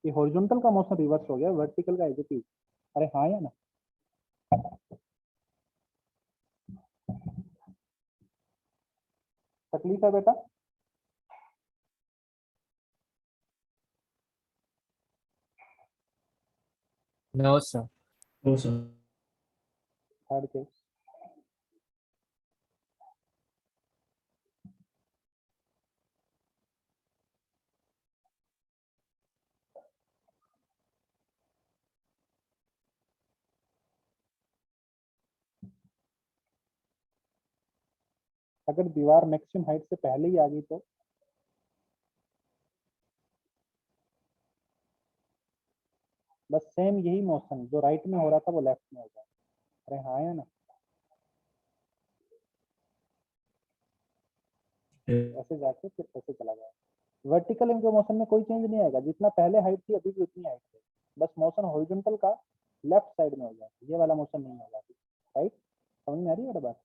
ये हॉरिजॉन्टल का मोशन रिवर्स हो गया, वर्टिकल का एज इट इज। अरे हाँ या ना? तकलीफ है बेटा? No sir. No sir. Third case, अगर दीवार मैक्सिमम हाइट से पहले ही आ गई तो बस सेम यही मोशन जो राइट में हो रहा था वो लेफ्ट में हो जाए। अरे हाँ या ना? ऐसे जाके फिर ऐसे चला जाए। वर्टिकल इनके मोशन में कोई चेंज नहीं आएगा, जितना पहले हाइट थी अभी भी उतनी हाइट है, बस मोशन हॉरिजॉन्टल का लेफ्ट साइड में हो जाए, ये वाला मोशन नहीं होगा। राइट? समझ में आ रही है मेरी बात?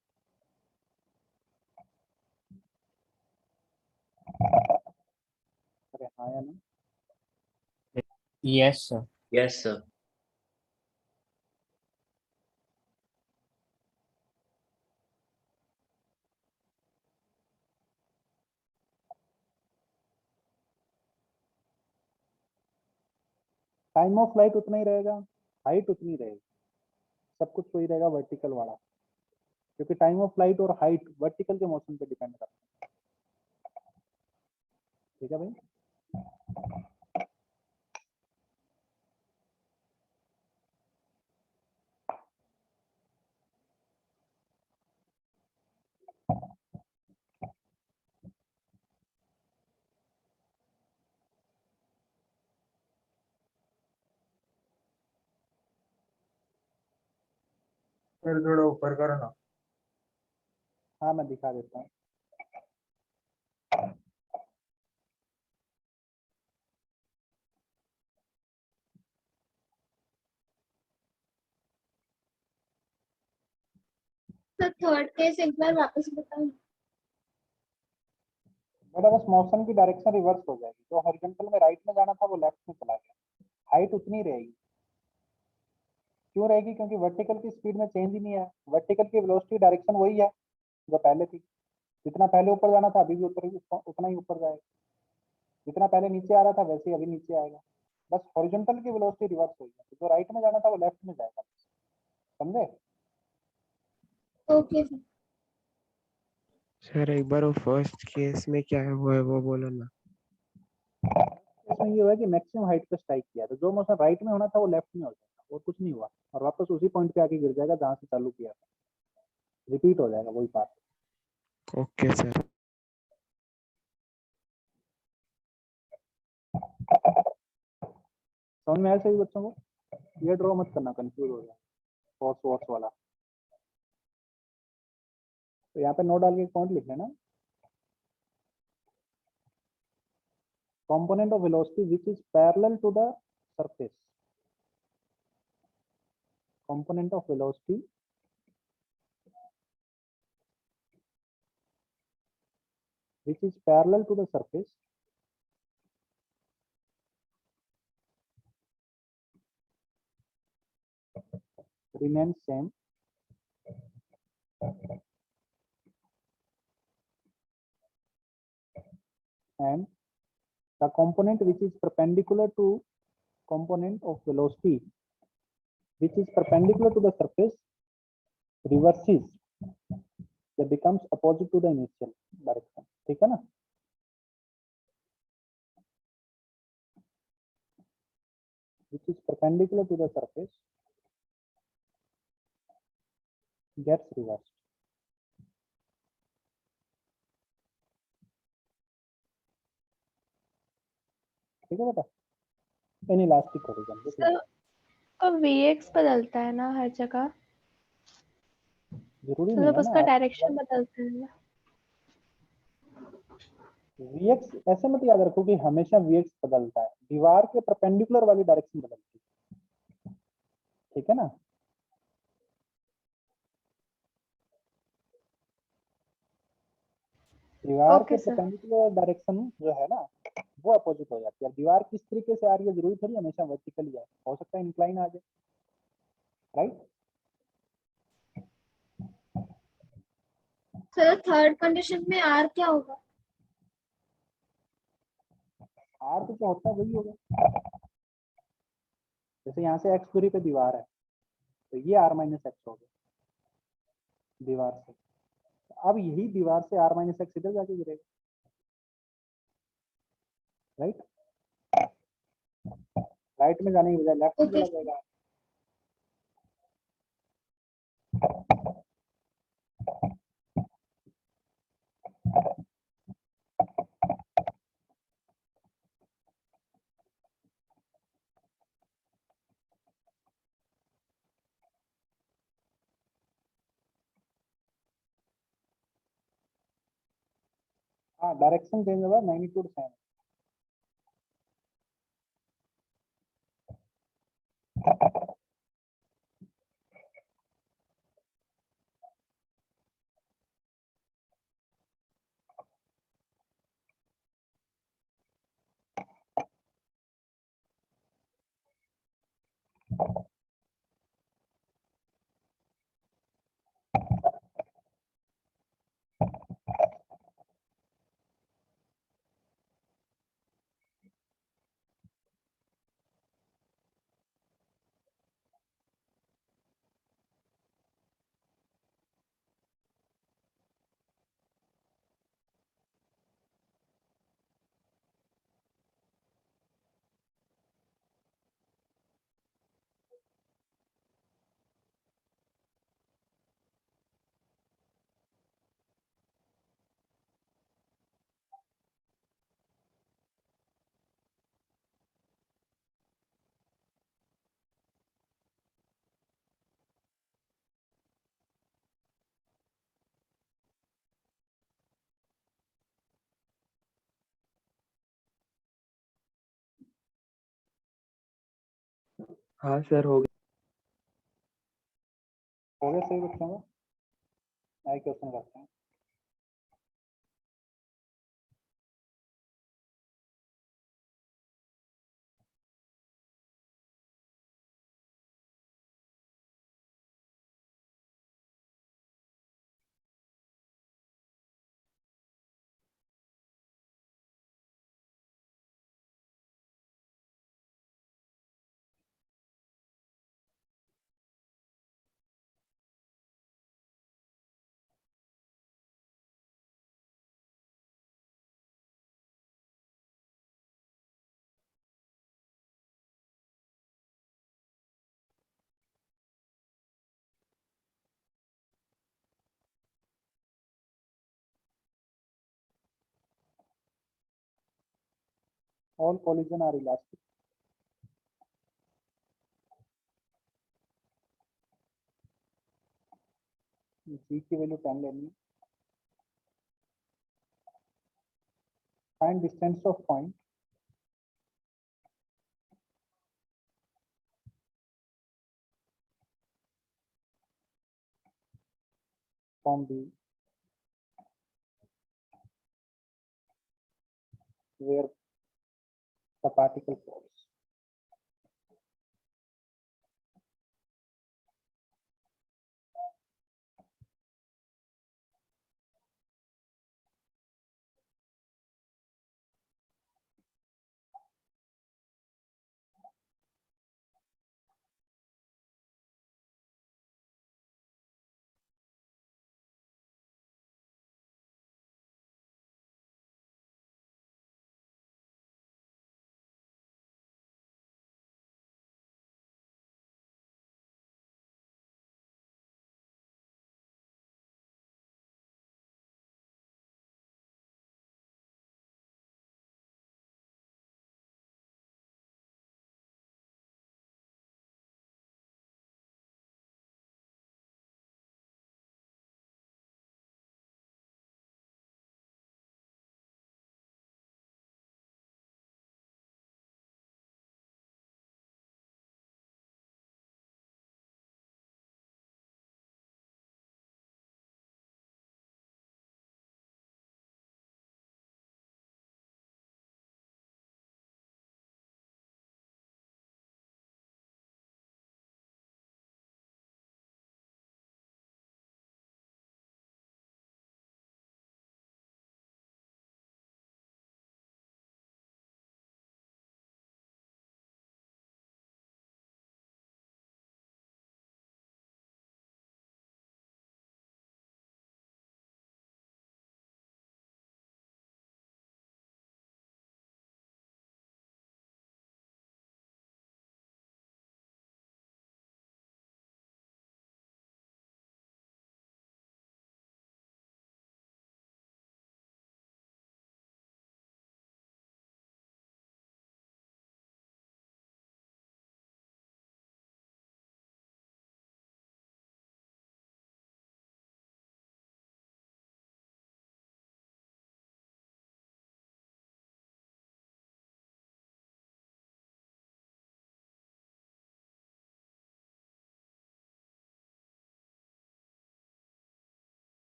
अरे हाँ या ना? Yes sir. Yes sir. Time of flight उतना ही रहेगा, हाइट उतनी रहेगी, सब कुछ वही रहेगा वर्टिकल वाला, क्योंकि टाइम ऑफ फ्लाइट और हाइट वर्टिकल के मोशन पे डिपेंड करता है। ठीक है भाई? फिर थोड़ा ऊपर करो ना। हाँ मैं दिखा देता हूँ। तो थर्ड केस एक बार वापस बताओ। बेटा बस मोशन की डायरेक्शन रिवर्स हो जाएगी, जो हॉरिजॉन्टल में राइट में जाना था वो लेफ्ट में चला गया, हाइट उतनी रहेगी। क्यों रहेगी? क्योंकि वर्टिकल की स्पीड में चेंज ही नहीं है, वर्टिकल की वेलोसिटी डायरेक्शन वही है जो पहले थी। जितना पहले ऊपर जाना था अभी भी उतना ही ऊपर जाएगा, जितना पहले नीचे आ रहा था वैसे ही अभी नीचे आएगा। बस हॉरिजॉन्टल की वेलोसिटी रिवर्स होगी, तो जो राइट में जाना था वो लेफ्ट में जाएगा। समझे? Okay sir. सर एक बार वो फर्स्ट केस में क्या है वो बोलो ना। इसमें ये हुआ कि मैक्सिमम हाइट पे स्ट्राइक किया, तो जो मोशन राइट में होना था वो लेफ्ट में हो जाएगा, और कुछ नहीं हुआ, और वापस उसी पॉइंट पे आके गिर जाएगा जहां से चालू किया था, रिपीट हो जाएगा वही बात। Okay sir. समझ में आया सभी बच्चों को? ये ड्रॉ मत करना, कंफ्यूज हो जाए फोर्स वोर्स वाला। तो यहाँ पे नोट डाल के एक पॉइंट लिख लेना, component of velocity which is parallel to the surface, component of velocity which is parallel to the surface remains same and the component which is perpendicular to component of velocity which is perpendicular to the surface reverses, that becomes opposite to the initial direction. ठीक है ना? which is perpendicular to the surface gets reversed. ठीक है बेटा? इनइलास्टिक हॉरिजॉन देख लो। तो Vx बदलता है ना हर जगह? जरूरी नहीं मतलब है उसका ना। डायरेक्शन बदलते हैं। वीएक्स ऐसे मत याद रखो कि हमेशा वीएक्स बदलता है, दीवार के परपेंडिकुलर वाली डायरेक्शन बदलती है, ठीक है ना। दीवार के ओके सर। परपेंडिकुलर डायरेक्शन जो है ना वो अपोजिट हो जाती है। दीवार किस तरीके से आ रही है जरूरी थोड़ी हमेशा वर्टिकली आए, हो सकता है इंक्लाइन आ जाए, राइट। सर थर्ड कंडीशन में आर क्या होगा? आर तो क्या होता है वही होगा। जैसे यहाँ से एक्स दूरी पे दीवार है तो ये आर माइनस एक्स हो गया दीवार से। अब यही दीवार से आर माइनस एक्स इधर जाके गिरेगा, राइट। राइट में जाने की बजाय लेफ्ट में ओके चला जाएगा। हाँ डायरेक्शन चेंज होगा, मैग्नीट्यूड सेम। हाँ सर हो हो गया सही बच्चों का। नए क्वेश्चन करते हैं। All collision are elastic. जी की वैल्यू 10 लेनी है। Find distance of point from B where the particle false.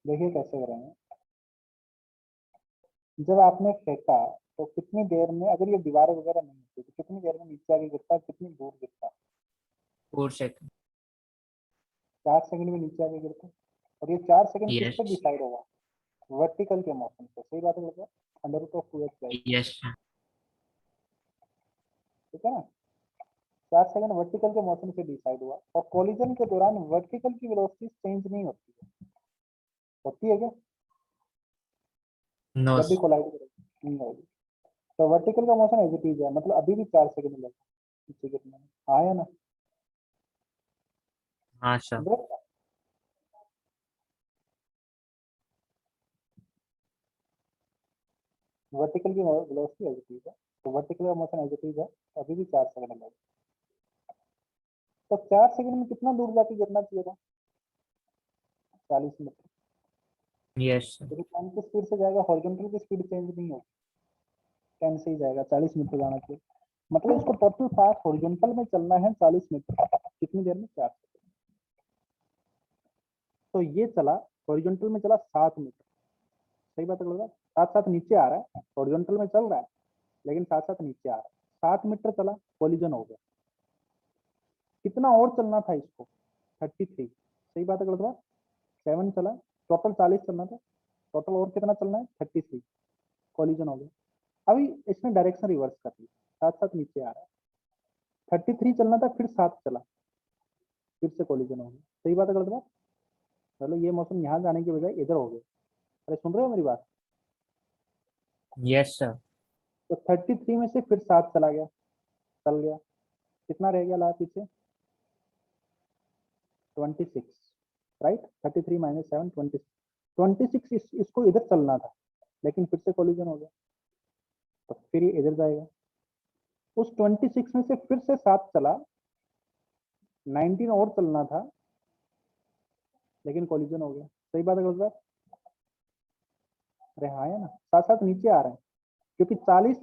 देखिए कैसे करेंगे। जब आपने फेंका तो कितनी देर में, अगर ये दीवार वगैरह नहीं होती तो कितनी देर में नीचे आके गिरता, कितनी दूर गिरता? 4 सेकंड। 4 सेकंड में नीचे आके गिरता। और ये 4 सेकंड यस किससे डिसाइड होगा? वर्टिकल के मोशन से। सही बात है बेटा, under root of 2h by, yes ठीक है ना। 4 सेकंड वर्टिकल के मोशन से डिसाइड हुआ। और कोलिजन के दौरान वर्टिकल की वेलोसिटी चेंज नहीं होती है, होती है क्या? नो जब भी कोलाइड करेगी नहीं होगी। तो वर्टिकल का मोशन एज इट इज है, मतलब अभी भी 4 सेकंड लगेगा नीचे गिरने में। हाँ या ना? हाँ सर। वर्टिकल की वेलोसिटी एज इट इज है, तो वर्टिकल का मोशन एज इट इज है, अभी भी 4 सेकंड लगेगा। तो 4 सेकंड में कितना दूर जाके गिरना चाहिए था? 40 मीटर। यस क्योंकि टाइम की स्पीड से जाएगा, हॉरिजॉन्टल की स्पीड चेंज नहीं होगी, 10 से ही जाएगा, 40 मीटर जाना चाहिए। मतलब इसको टोटल पाथ हॉरिजॉन्टल में चलना है 40 मीटर, कितनी देर में? 4 सेकंड। तो ये चला हॉरिजॉन्टल में चला 7 मीटर। सही बात है, साथ साथ नीचे आ रहा है, हॉरिजॉन्टल में चल रहा है लेकिन साथ साथ नीचे आ रहा है। 7 मीटर चला, कोलिजन हो गया। कितना और चलना था इसको? 33। सही बात है, गलत बात? 7 चला, टोटल 40 चलना था, टोटल और कितना चलना है? 33, कोलिजन हो गया। अभी इसने डायरेक्शन रिवर्स कर ली, साथ साथ नीचे आ रहा है। 33 चलना था, फिर 7 चला, फिर से कोलिजन हो गया। सही बात है, गलत बात? चलो ये मोशन यहाँ जाने की बजाय इधर हो गया। अरे सुन रहे हो मेरी बात? Yes sir. तो 33 में से फिर 7 चला गया, चल गया, कितना रह गया ला पीछे? 26, राइट। 33 माइनस 7, 26 इसको इधर चलना था लेकिन फिर से कोलिजन हो गया, तो फिर ये इधर जाएगा। उस 26 में से फिर से 7 चला, 19 और चलना था लेकिन कोलिजन हो गया। सही बात है, गलत बात? अरे हाँ है ना, साथ साथ नीचे आ रहे हैं, क्योंकि 40,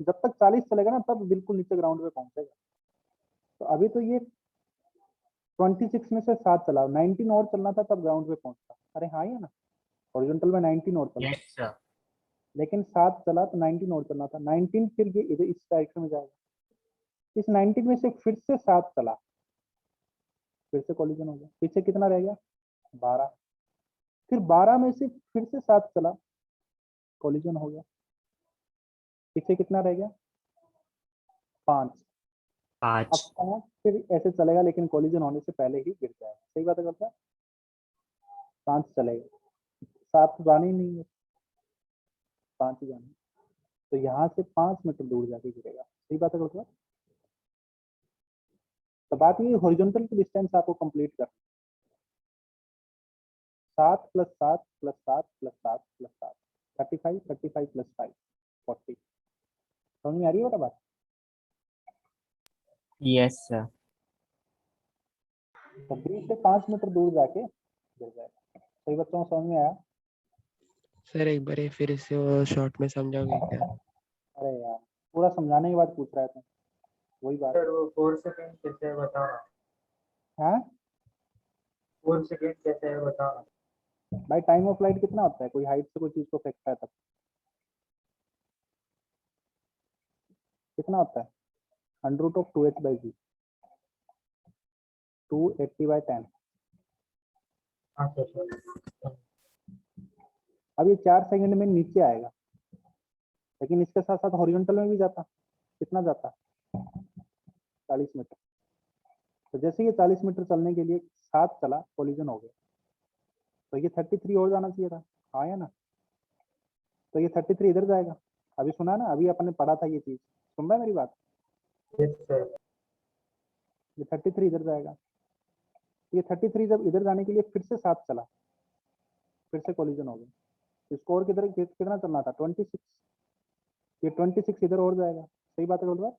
जब तक 40 चलेगा ना तब बिल्कुल नीचे ग्राउंड पे पहुंचेगा। तो अभी तो ये 26 में से 7 चला, 19 और चलना था तब ग्राउंड पे पहुंचता। अरे हाँ है ना, हॉरिजॉन्टल में 19 और चला, यस सर। लेकिन 7 चला तो 19 और चलना था, 19 फिर ये इधर इस डायरेक्शन में जाएगा। इस 19 में से फिर से 7 चला, फिर से कोलिजन हो गया। पीछे कितना रह गया? 12। फिर 12 में से फिर से 7 चला, कोलिजन हो गया। पीछे कितना रह गया? 5। अब 5। 5 फिर ऐसे चलेगा लेकिन कोलिजन होने से पहले ही गिर जाएगा। सही बात है, करता है? 5 चलेगा, 7 तो जाना ही नहीं है, 5 ही जाना है। तो यहाँ से 5 मीटर दूर जाके गिरेगा। सही बात है, करता है? तो बात ये हॉरिजॉन्टल की डिस्टेंस आपको कंप्लीट कर, 7 plus 7 plus 7 plus 7 plus 7, 35, 35 plus 5, 40। समझ में आ रही है बेटा बात? Yes sir. तो बी से 5 मीटर दूर जाके गिर जाएगा। सही बच्चों को समझ में आया? सर एक बार ये फिर से वो शॉर्ट में समझाओगे क्या? अरे यार, पूरा समझाने के बाद पूछ रहा था, वही बात सर वो 4 सेकंड कैसे है बताओ। है। 4 सेकंड कैसे है बताओ। भाई टाइम ऑफ फ्लाइट कितना होता है? कोई हाइट से कोई चीज को फेंकता है तब कितना होता है? Under root of 2h by g, 280/10। हाँ सर। अब ये 4 सेकंड में नीचे आएगा, लेकिन इसके साथ साथ हॉरिजॉन्टल में भी जाता, कितना जाता? 40 मीटर। तो जैसे ये 40 मीटर चलने के लिए 7 चला, कोलिजन हो गया, तो ये 33 और जाना चाहिए था। हाँ या ना? तो ये 33 इधर जाएगा। अभी सुना ना, अभी अपन ने पढ़ा था ये चीज, सुन रहा है मेरी बात? Yes sir. ये 33 इधर जाएगा। ये 33 जब इधर जाने के लिए फिर से 7 चला, फिर से कोलिजन हो गया। इसको और किधर कितना चलना था? 26। ये 26 इधर और जाएगा। सही बात है, बोल रहा?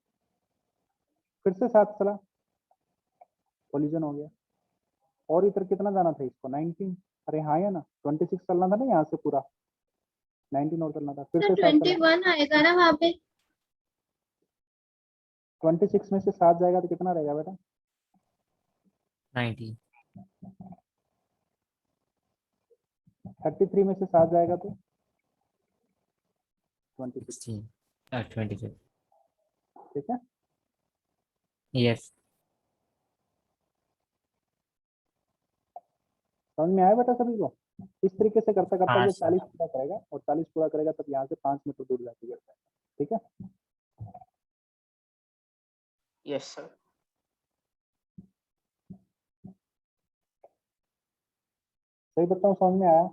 फिर से 7 चला, कोलिजन हो गया। और इधर कितना जाना था इसको? 19। अरे हाँ या ना, 26 चलना था ना यहाँ से पूरा, 19 और चलना था, फिर सर से 7 चला। 21 आएगा ना वहाँ पे? 26 में से 7 जाएगा तो कितना रहेगा बेटा? 90। 33 में से 7 जाएगा तो 26, 16 26 ठीक है। यस समझ में आया बेटा सभी को? इस तरीके से करता करता हाँ ये सर 40 पूरा करेगा, और 40 पूरा करेगा तब यहाँ से 5 मीटर दूर जाके गिरता है, ठीक है। Yes sir. सही बताऊँ, समझ में आया?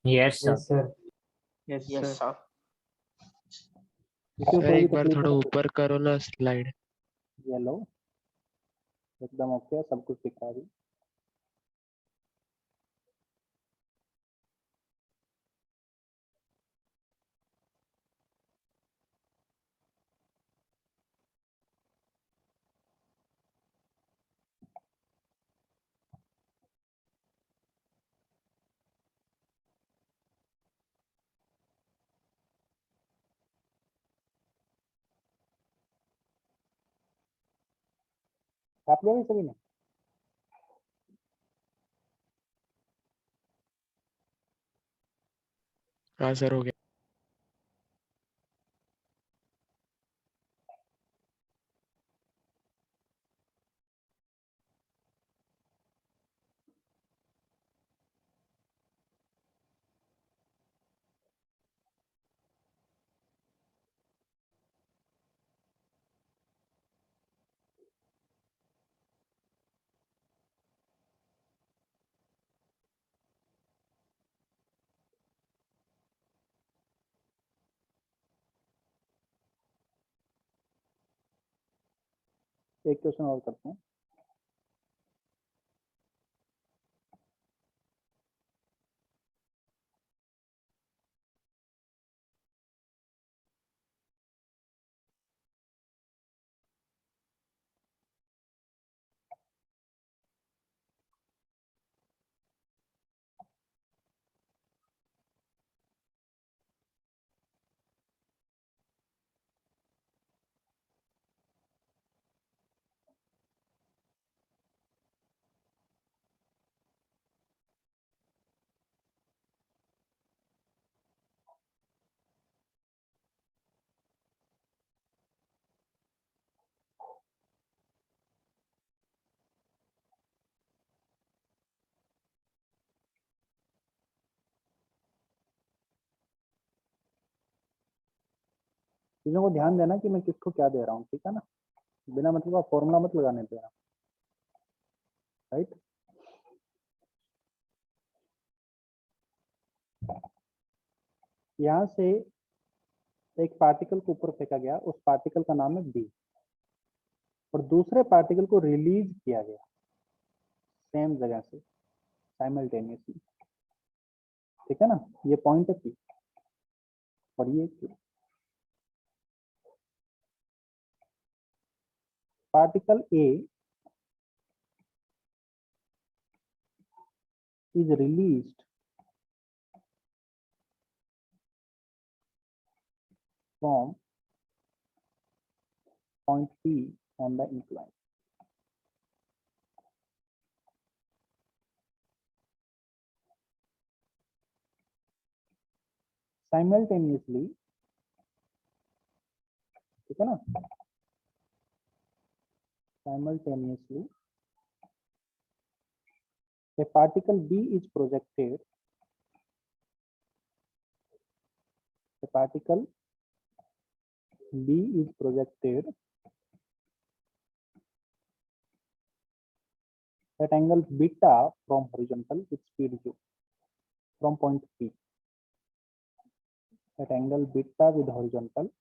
Yes sir yes sir. Yes yes sir. Sir. इसमें सर कोई भी एक बार तकलीफ थोड़ा नहीं ऊपर करो ना स्लाइड। है। ये लो, एकदम ओके, सब कुछ दिख रहा है अभी। आप लोग सभी ने हाँ सर हो गया। एक क्वेश्चन और करते हैं। चीजों को ध्यान देना कि मैं किसको क्या दे रहा हूँ, ठीक है ना। बिना मतलब का फॉर्मूला मत लगाने दे रहा, राइट। यहाँ से एक पार्टिकल को ऊपर फेंका गया, उस पार्टिकल का नाम है बी, और दूसरे पार्टिकल को रिलीज किया गया सेम जगह से साइमल्टेनियसली, ठीक है ना। ये पॉइंट है पी और ये Q. Particle A is released from point P on the incline. Simultaneously, ठीक है ना, simultaneously a particle B is projected, a particle B is projected at angle beta from horizontal with speed u from point P at angle beta with horizontal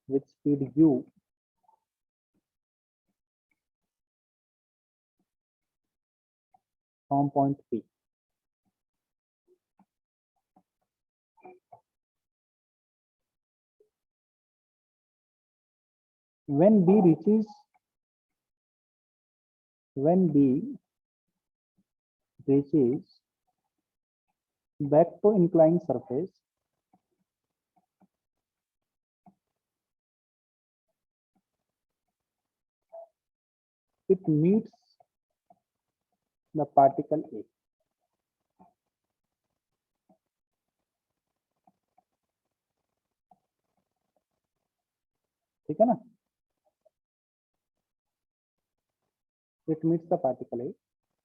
with speed u from point P. When B reaches back to inclined surface, it meets the particle A. ठीक है ना? It meets the particle A.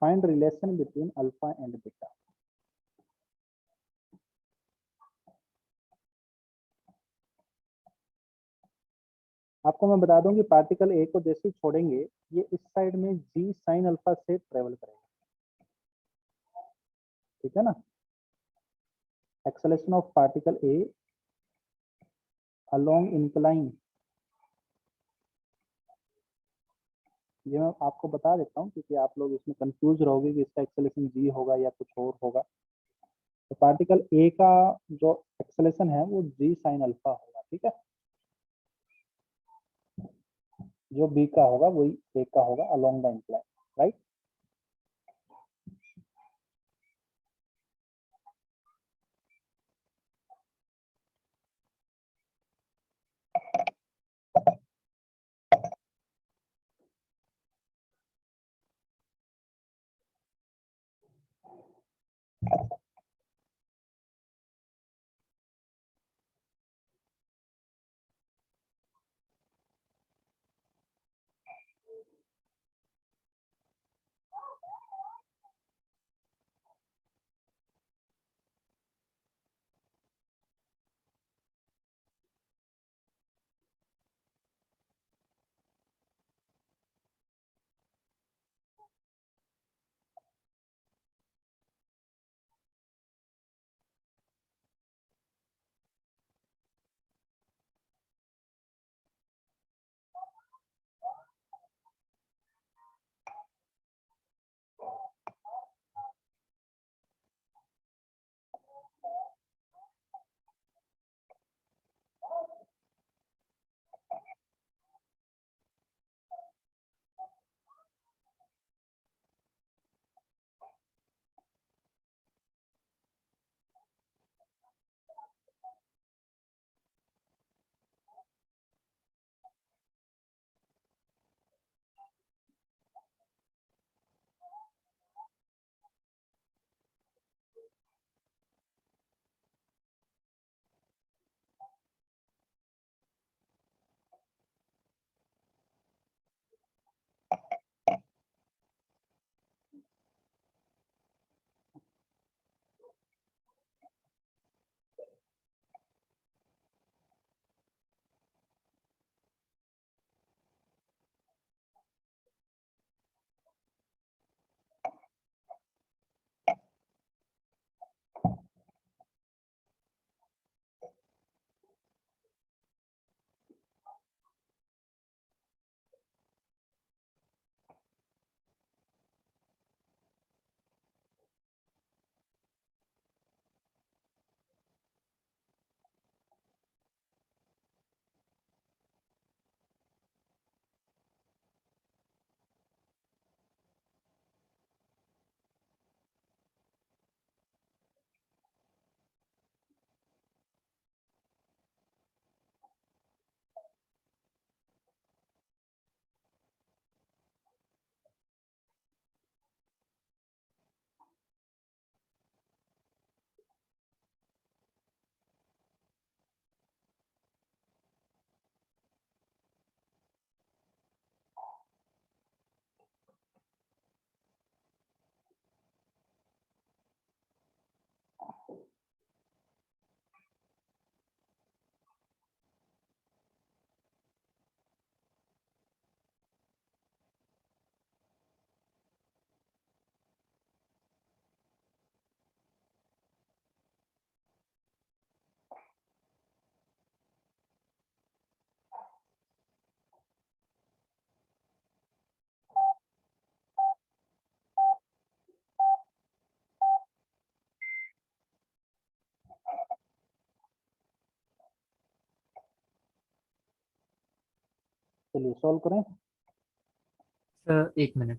Find relation between alpha and beta. आपको मैं बता दूं कि पार्टिकल ए को जैसे ही छोड़ेंगे ये इस साइड में जी साइन अल्फा से ट्रेवल करेगा, ठीक है ना? Acceleration of particle a along incline, ये मैं आपको बता देता हूँ क्योंकि आप लोग इसमें कंफ्यूज रहोगे कि इसका एक्सेलरेशन जी होगा या कुछ और होगा। तो पार्टिकल ए का जो एक्सेलरेशन है वो जी साइन अल्फा होगा, ठीक है? जो बी का होगा वही ए का होगा अलोंग द इंक्लाइन, राइट? चलिए सॉल्व करें। Sir 1 minute.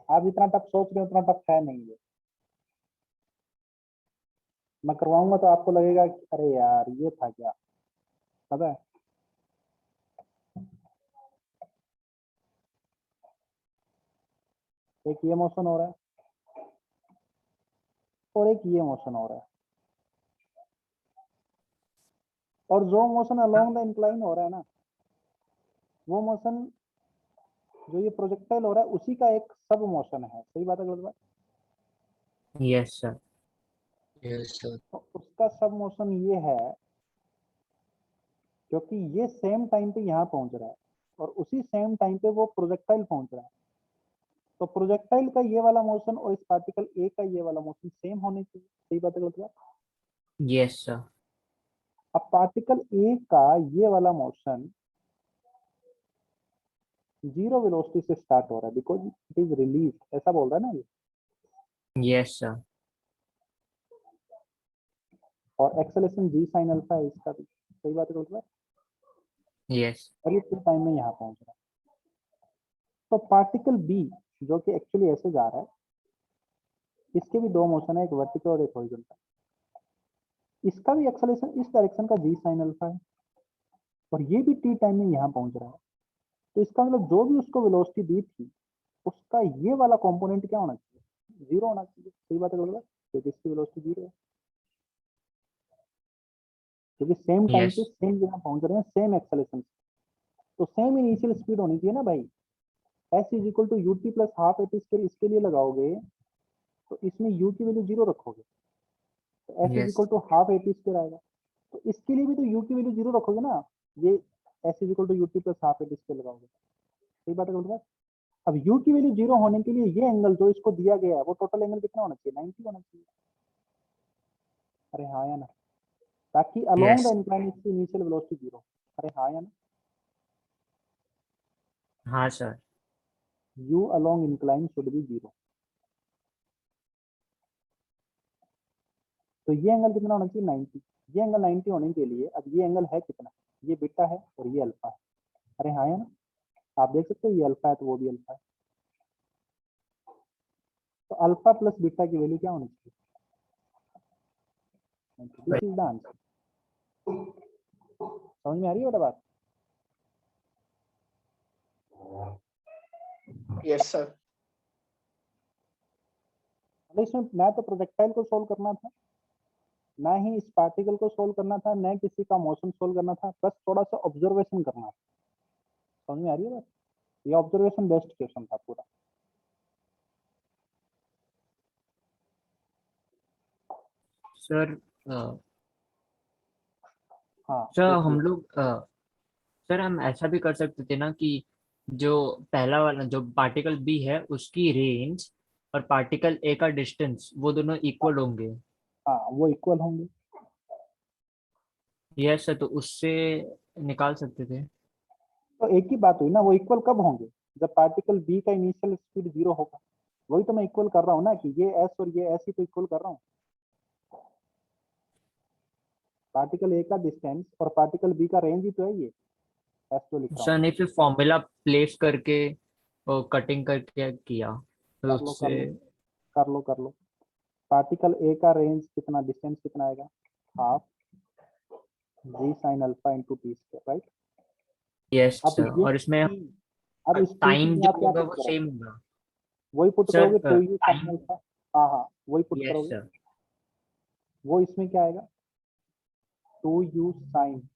आप जितना टफ सोच रहे हो उतना टफ है नहीं ये। मैं करवाऊंगा तो आपको लगेगा कि अरे यार ये था क्या, पता है? एक ये मोशन हो रहा है और एक ये मोशन हो रहा है, और जो मोशन अलोंग द इंक्लाइन हो रहा है ना, वो मोशन जो ये प्रोजेक्टाइल हो रहा है उसी का एक सब मोशन है। सही बात है गलत बात? Yes sir. Yes, sir. तो उसका सब मोशन ये है क्योंकि ये सेम टाइम पे यहाँ पहुंच रहा है और उसी सेम टाइम पे वो प्रोजेक्टाइल पहुंच रहा है। तो प्रोजेक्टाइल का ये वाला मोशन और इस पार्टिकल ए का ये वाला मोशन सेम होने चाहिए। सही बात है गलत बात? Yes sir. अब पार्टिकल ए का ये वाला मोशन जीरो वेलोसिटी से स्टार्ट हो रहा है बिकॉज इट इज रिलीज, ऐसा बोल रहा है ना ये। Yes sir. और एक्सेलेरेशन जी साइन अल्फा है इसका भी। सही बात है गलत बात? यस। और ये टाइम में यहाँ पहुंच रहा है। तो पार्टिकल बी जो कि एक्चुअली ऐसे जा रहा है, इसके भी दो मोशन है, एक वर्टिकल और एक हॉरिजॉन्टल। इसका भी एक्सेलेरेशन इस डायरेक्शन का जी साइन अल्फा है और ये भी टी टाइम में यहाँ पहुंच रहा है। तो इसका मतलब जो भी उसको वेलोसिटी दी थी उसका ये वाला कंपोनेंट क्या होना चाहिए? जीरो होना चाहिए। सही बात है गलत बात? क्योंकि इसकी वेलोसिटी जीरो है, क्योंकि सेम टाइम यस। पे सेम जगह पहुंच रहे हैं, सेम एक्सेलेरेशन। तो सेम इनिशियल स्पीड होनी चाहिए ना भाई। s is equal to u t plus half a t scale इसके लिए लगाओगे तो इसमें u की वैल्यू जीरो रखोगे तो s is yes. Equal to half a t scale आएगा। तो इसके लिए भी तो u की वैल्यू जीरो रखोगे ना, ये s is equal to u t plus half a t scale लगाओगे। सही बात है गलत बात? अब u की वैल्यू जीरो होने के लिए ये एंगल जो इसको दिया गया है वो टोटल एंगल कितना होना चाहिए? 90 होना चाहिए। अरे हाँ या ना? ताकि अलोंग यस। द इंक्लाइन इसकी इनिशियल वेलोसिटी जीरो। अरे हाँ या ना? हाँ sir. u along incline should be zero. तो ये एंगल कितना होना चाहिए? 90। ये एंगल 90 होने के लिए अब ये एंगल है कितना? ये बीटा है और ये अल्फा है। अरे हाँ या ना? आप देख सकते हो ये अल्फा है तो वो भी अल्फा है। तो अल्फा प्लस बीटा की वैल्यू क्या होनी चाहिए? This is the answer. समझ में आ रही है बेटा बात? Yes sir. अरे इसमें ना तो प्रोजेक्टाइल को सोल्व करना था, ना ही इस पार्टिकल को सोल्व करना था, न किसी का मोशन सोल्व करना था, बस थोड़ा सा ऑब्जर्वेशन करना था। समझ में आ रही है बात? ये ऑब्जर्वेशन बेस्ड क्वेश्चन था पूरा। सर हाँ सर हम देखिए, लोग सर हम ऐसा भी कर सकते थे ना कि जो पहला वाला जो पार्टिकल बी है उसकी रेंज और पार्टिकल ए का डिस्टेंस वो दोनों इक्वल होंगे। हाँ वो इक्वल होंगे। यस सर, तो उससे निकाल सकते थे। तो एक ही बात हुई ना, वो इक्वल कब होंगे? जब पार्टिकल बी का इनिशियल स्पीड जीरो होगा। वही तो मैं इक्वल कर रहा हूँ ना, कि ये एस और ये एस ही तो इक्वल कर रहा हूँ। पार्टिकल ए का डिस्टेंस और पार्टिकल बी का रेंज ही तो है, ये एस जो लिख रहा हूँ। सर नहीं, फिर फॉर्मूला प्लेस करके और कटिंग करके किया तो कर लो कर उससे। लो कर लो कर लो। पार्टिकल ए का रेंज कितना, डिस्टेंस कितना आएगा? Half g sine alpha into t square, right? Yes अब सर, ये और इसमें T, अब इस टी की टाइम जगह जो आप क्या होगा पुट वो करोगे? सेम होगा। वही पुट सर करोगे, two you sine time. Alpha. हाँ हाँ वही पुट यस करोगे। सर। वो इसमें क्या आएगा? टू यू साइन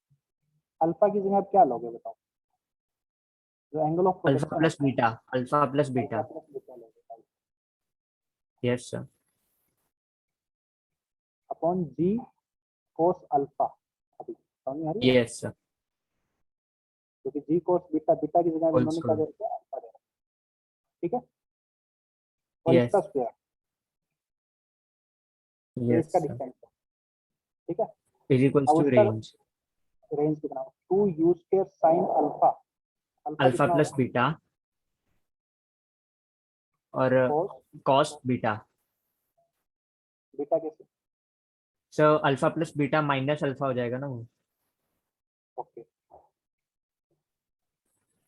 अल्फा की जगह आप क्या लोगे बताओ? जो angle of alpha projection plus होता है, beta, alpha plus alpha beta. Plus beta लोगे यस सर। अपॉन जी कोस अल्फा। अभी समझ में आ रही है? Yes sir. क्योंकि जी कोस बीटा, बीटा की जगह अब होल इन्होंने क्या दे स्क्वायर। रखा है? अल्फा दे रखा है। ठीक है? और इसका यस। स्क्वायर, ये यस इसका सर। डिस्टेंस है। ठीक है? इज इक्वल्स अब टू उसका रेंज रेंज कितना होगा? Two u square sine alpha. Alpha alpha कितना प्लस होगा? बीटा और कोस कॉस बीटा। बीटा कैसे? Sir alpha plus beta minus alpha हो जाएगा ना वो। Okay,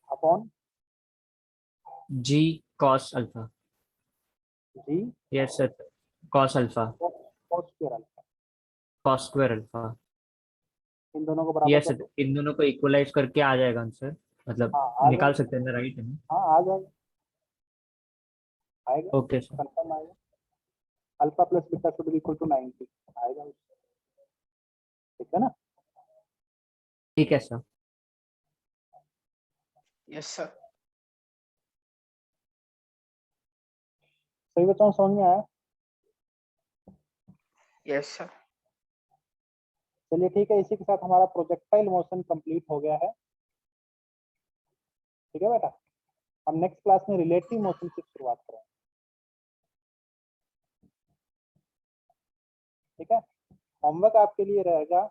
upon g cos alpha. G yes sir, cos alpha, cos square alpha. Cos square alpha. इन दोनों को बराबर यस कर सर, दो। इन दोनों को इक्वलाइज करके आ जाएगा आंसर, मतलब हाँ आ निकाल जाएगा। सकते हैं ना, राइट है ना? हाँ आ जाएगा। आएगा, ओके सर, कंफर्म आएगा। Alpha plus beta should be equal to 90 आएगा, ठीक है ना। ठीक है सर। Yes sir. सही बच्चों, समझ में आया? Yes sir. चलिए ठीक है, इसी के साथ हमारा प्रोजेक्टाइल मोशन कंप्लीट हो गया है। ठीक है बेटा, हम नेक्स्ट क्लास में रिलेटिव मोशन से शुरुआत करेंगे। ठीक है, होमवर्क आपके लिए रहेगा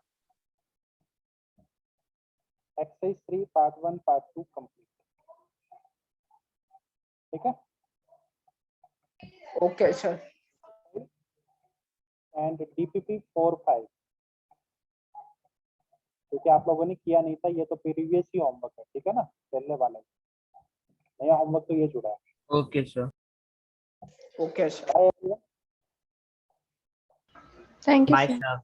एक्सरसाइज 3 पार्ट 1 पार्ट 2 कंप्लीट। ठीक है, ओके सर। एंड डीपीपी 4-5 क्योंकि आप लोगों ने किया नहीं था, ये तो प्रीवियस ही होमवर्क है, ठीक है ना, पहले वाला नया होमवर्क तो ये जुड़ा है। Okay sir, okay sir. Bye everyone, thank you bye sir. Sir,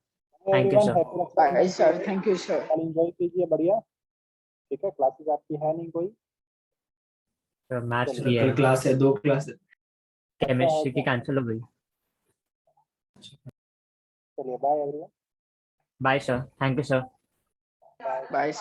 thank you everyone, sir. Happy bye sir, thank you sir. कल एंजॉय कीजिए, बढ़िया। ठीक है, क्लासेस आपकी है नहीं कोई? मैथ्स चलिए, भी है, क्लास है, 2 क्लास है। केमिस्ट्री की कैंसिल हो गई। चलिए bye everyone. Bye sir, thank you sir. Bye.